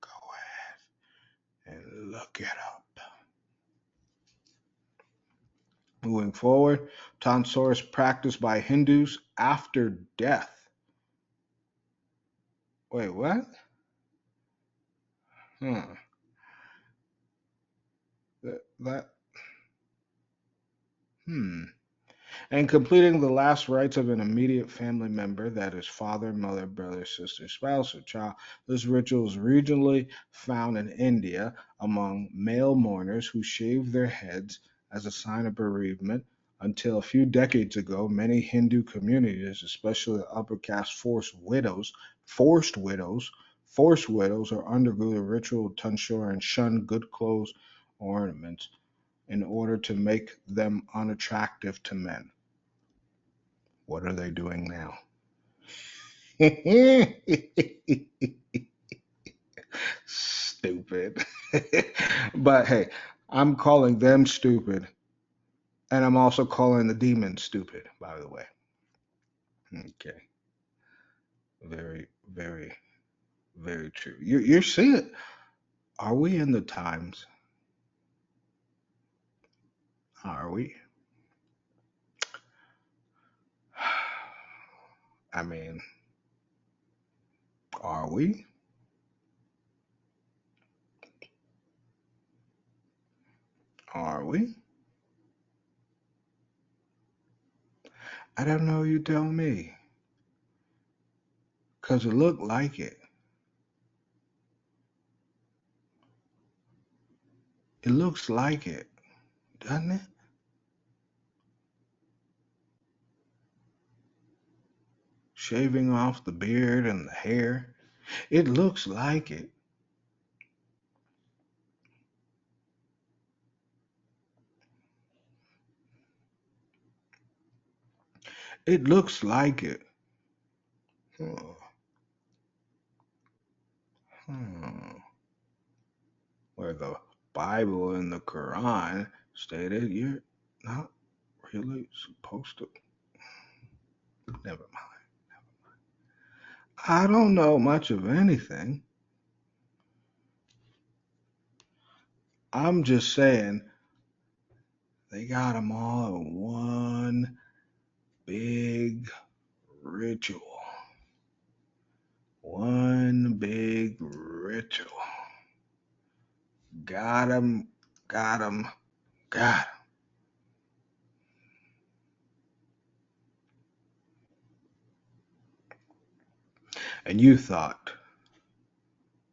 Go ahead and look it up. Moving forward, tonsure is practiced by Hindus after death. Wait, what? Hmm. That. Hmm. And completing the last rites of an immediate family member, that is father, mother, brother, sister, spouse, or child. This ritual is regionally found in India among male mourners who shave their heads as a sign of bereavement. Until a few decades ago, many Hindu communities, especially the upper caste forced widows, force widows or undergo the ritual tonsure and shun good clothes or ornaments in order to make them unattractive to men. What are they doing now? Stupid. But hey, I'm calling them stupid, and I'm also calling the demons stupid, by the way. Okay. Very, very, very true. You're seeing, are we in the times? Are we? I mean, are we? Are we? I don't know. You tell me. Because it looked like it. It looks like it, doesn't it? Shaving off the beard and the hair. It looks like it. It looks like it. Oh, hmm. Where the Bible and the Quran stated you're not really supposed to. Never mind. I don't know much of anything. I'm just saying they got them all in one big ritual. One big ritual. Got him, got him, got him. And you thought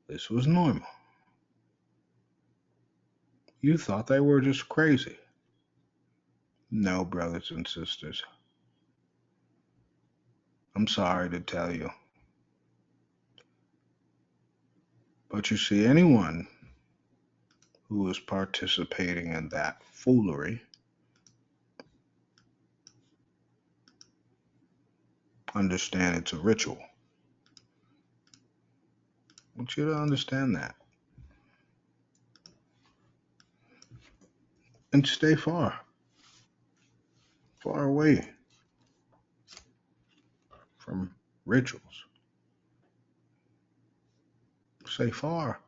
this was normal. You thought they were just crazy. No, brothers and sisters. I'm sorry to tell you. But you see, anyone who is participating in that foolery, understand it's a ritual. I want you to understand that. And stay far, far away from rituals. Stay far,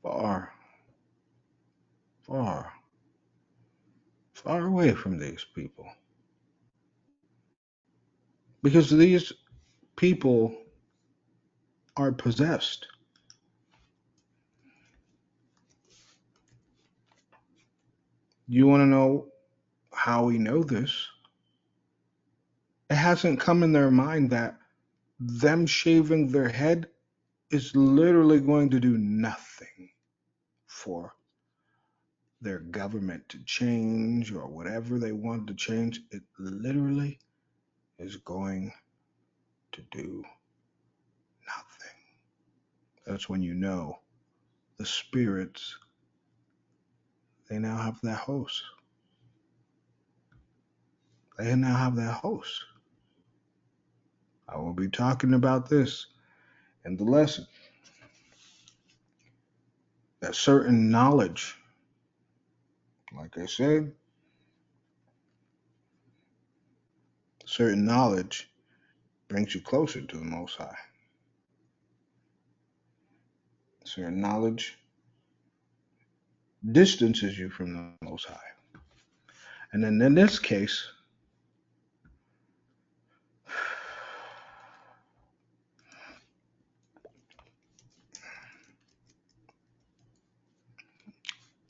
far, far, far away from these people. Because these people are possessed. You want to know how we know this? It hasn't come in their mind that them shaving their head is literally going to do nothing for their government to change or whatever they want to change. It literally is going to do nothing. That's when you know the spirits, they now have that host. They now have that host. I will be talking about this in the lesson. That certain knowledge, like I said, certain knowledge brings you closer to the Most High. Certain knowledge distances you from the Most High. And then in this case,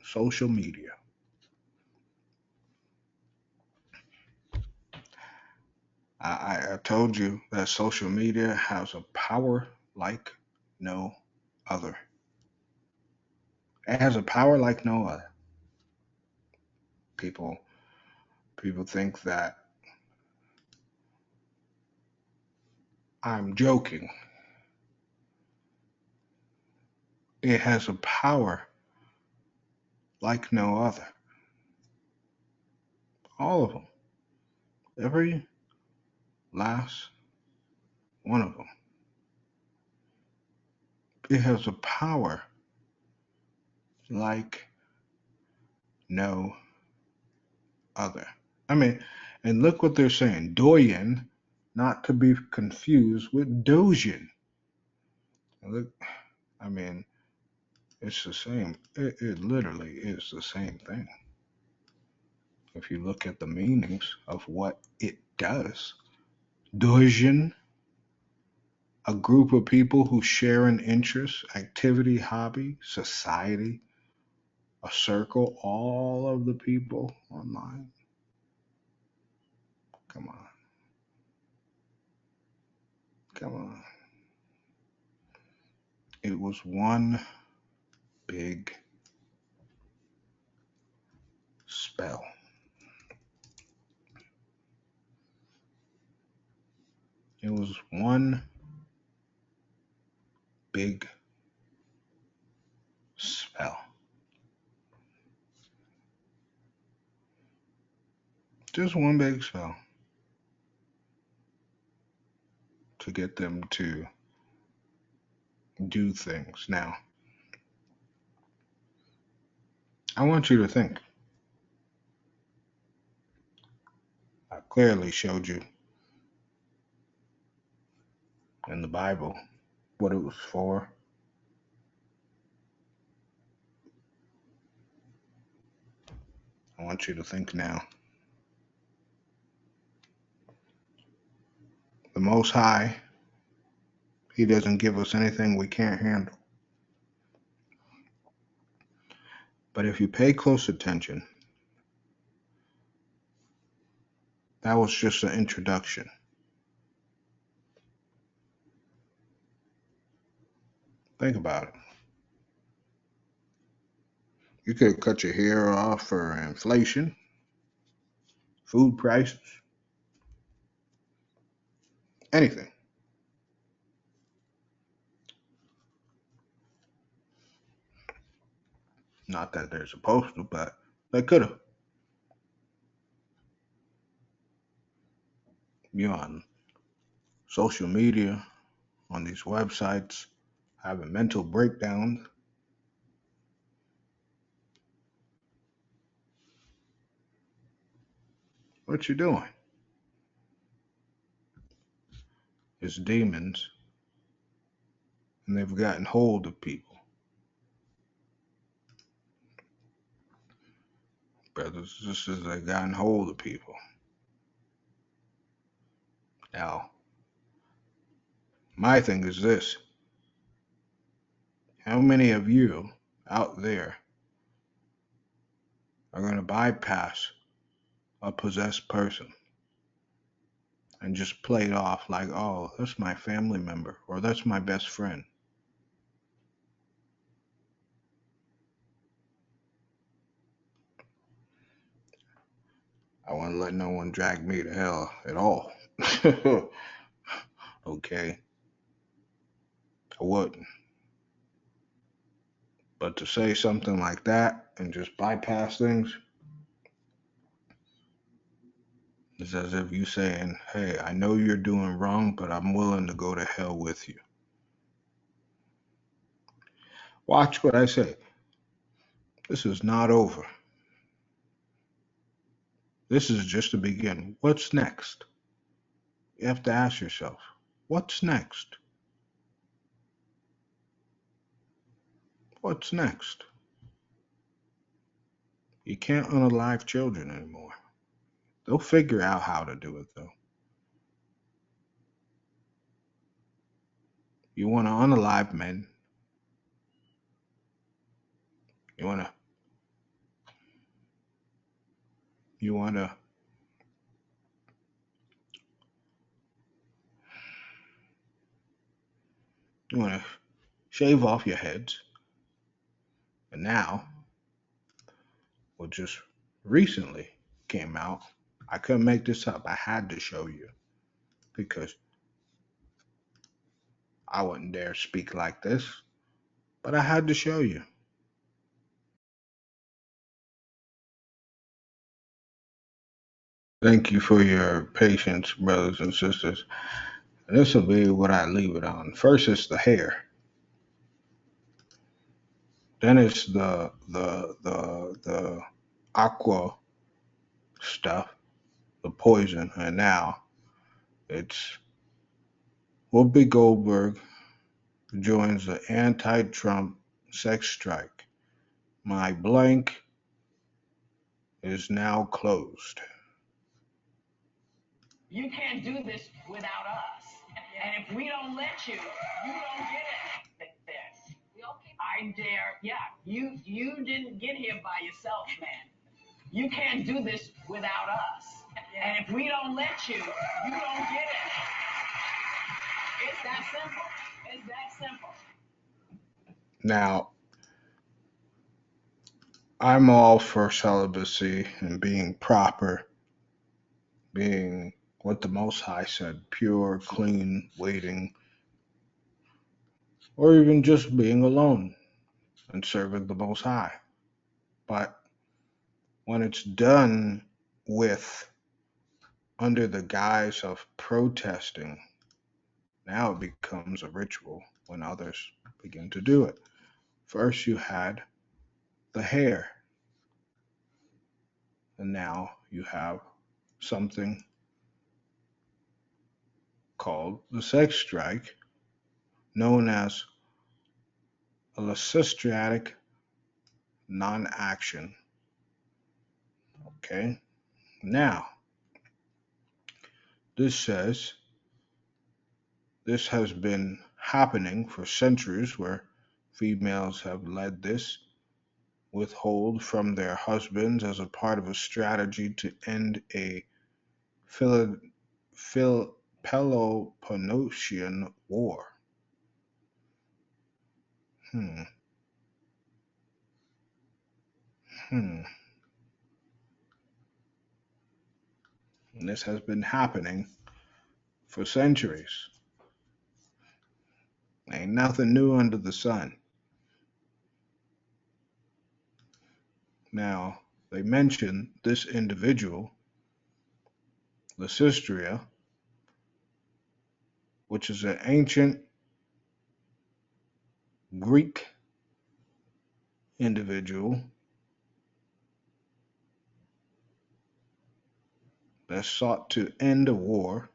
social media. I told you that social media has a power like no other. It has a power like no other. People people think that I'm joking It has a power like no other. All of them. Every last one of them. It has a power like no other. I mean, and look what they're saying. Doyen, not to be confused with Dojian. Look, I mean, it's the same. It literally is the same thing. If you look at the meanings of what it does. Dojian, a group of people who share an interest, activity, hobby, society, a circle, all of the people online. Come on. Come on. It was one big spell. It was one big spell. Just one big spell to get them to do things. Now, I want you to think. I clearly showed you in the Bible what it was for. I want you to think now. The Most High, He doesn't give us anything we can't handle. But if you pay close attention, that was just an introduction. Think about it. You could cut your hair off for inflation, food prices, anything. Not that they're supposed to, but they could have. You're on social media, on these websites, having mental breakdowns. What you doing? It's demons, and they've gotten hold of people. Brothers and sisters, they've gotten hold of people. Now, my thing is this. How many of you out there are going to bypass a possessed person and just play it off like, oh, that's my family member or that's my best friend? I wouldn't let no one drag me to hell at all. Okay? I wouldn't. But to say something like that and just bypass things is as if you saying, hey, I know you're doing wrong, but I'm willing to go to hell with you. Watch what I say. This is not over. This is just the beginning. What's next? You have to ask yourself, what's next? What's next? You can't unalive children anymore. They'll figure out how to do it though. You want to unalive men. You want to you want to you want to shave off your heads. And now, what just recently came out, I couldn't make this up. I had to show you because I wouldn't dare speak like this. but I had to show you. Thank you for your patience, brothers and sisters. And this will be what I leave it on. First, it's the hair. Then it's the aqua stuff, the poison, and now it's Whoopi Goldberg joins the anti-Trump sex strike. My blank is now closed. You can't do this without us. And if we don't let you, you don't get it. This. I dare, yeah, you didn't get here by yourself, man. You can't do this without us. And if we don't let you, you don't get it. It's that simple. It's that simple. Now, I'm all for celibacy and being proper, being what the Most High said, pure, clean, waiting, or even just being alone and serving the Most High. But when it's done with under the guise of protesting, now it becomes a ritual when others begin to do it. First, you had the hair, and now you have something called the sex strike, known as a lysistratic non action. Okay, now this says this has been happening for centuries where females have led this withhold from their husbands as a part of a strategy to end a Philo- Peloponnesian War. Hmm. Hmm. And this has been happening for centuries. Ain't nothing new under the sun. Now, they mention this individual, Lysistria, which is an ancient Greek individual that sought to end a war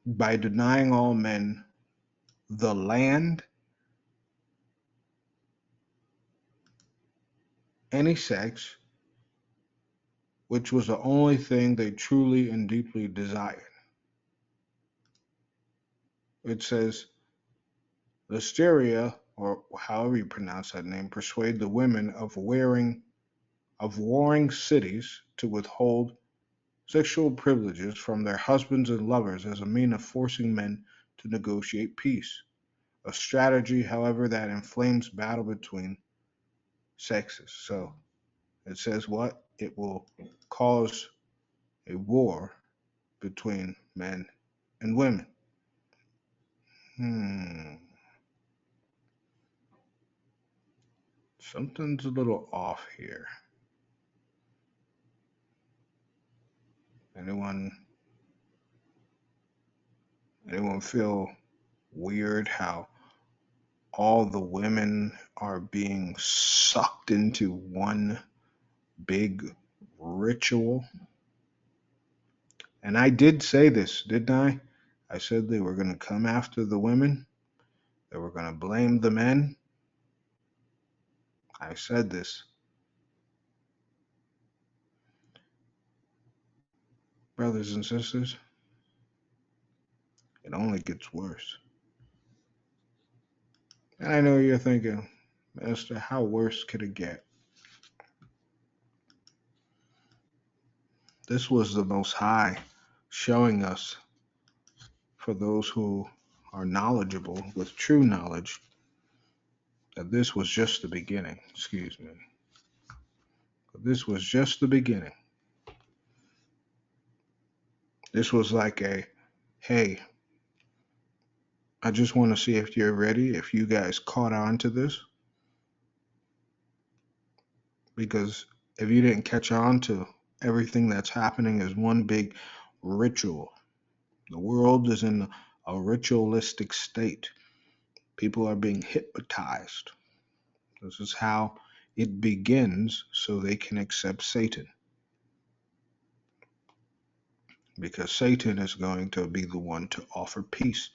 by denying all men the land, any sex, which was the only thing they truly and deeply desired. It says, Listeria, or however you pronounce that name, persuade the women of warring cities to withhold sexual privileges from their husbands and lovers as a mean of forcing men to negotiate peace. A strategy, however, that inflames battle between sexes. So it says what? It will cause a war between men and women. Hmm. Something's a little off here. Anyone anyone feel weird how all the women are being sucked into one big ritual? And I did say this, didn't I? I said they were going to come after the women, they were going to blame the men. I said this. Brothers and sisters, it only gets worse. And I know you're thinking, Master, how worse could it get? This was the Most High showing us, for those who are knowledgeable with true knowledge, that this was just the beginning. Excuse me. This was just the beginning. This was like a, hey, I just want to see if you're ready, if you guys caught on to this, because if you didn't catch on to everything that's happening is one big ritual. The world is in a ritualistic state. People are being hypnotized. This is how it begins so they can accept Satan, because Satan is going to be the one to offer peace.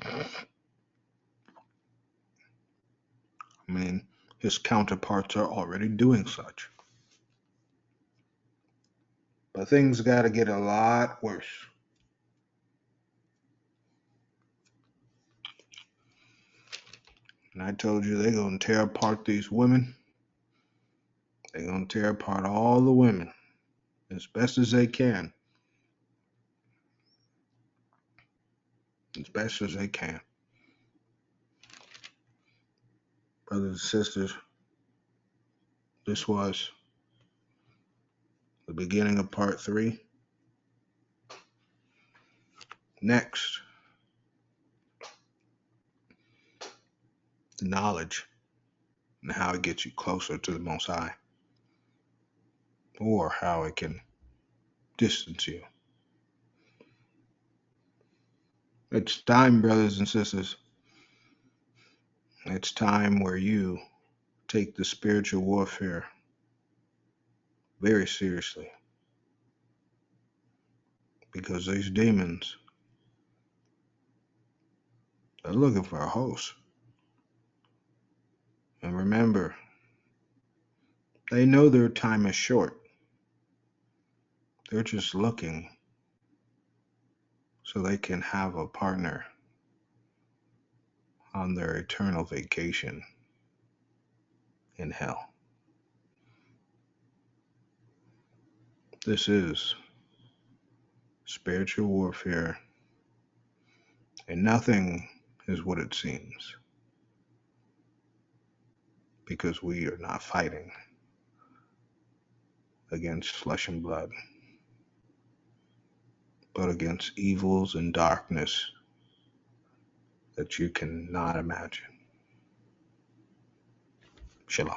I mean, his counterparts are already doing such. But things got to get a lot worse. And I told you they're going to tear apart these women. They're going to tear apart all the women as best as they can. As best as they can. Brothers and sisters, this was the beginning of part 3. Next, knowledge and how it gets you closer to the Most High, or how it can distance you. It's time, brothers and sisters. It's time where you take the spiritual warfare very seriously, because these demons are looking for a host. And remember, they know their time is short. They're just looking so they can have a partner on their eternal vacation in hell. This is spiritual warfare, and nothing is what it seems, because we are not fighting against flesh and blood, but against evils and darkness that you cannot imagine. Shalom.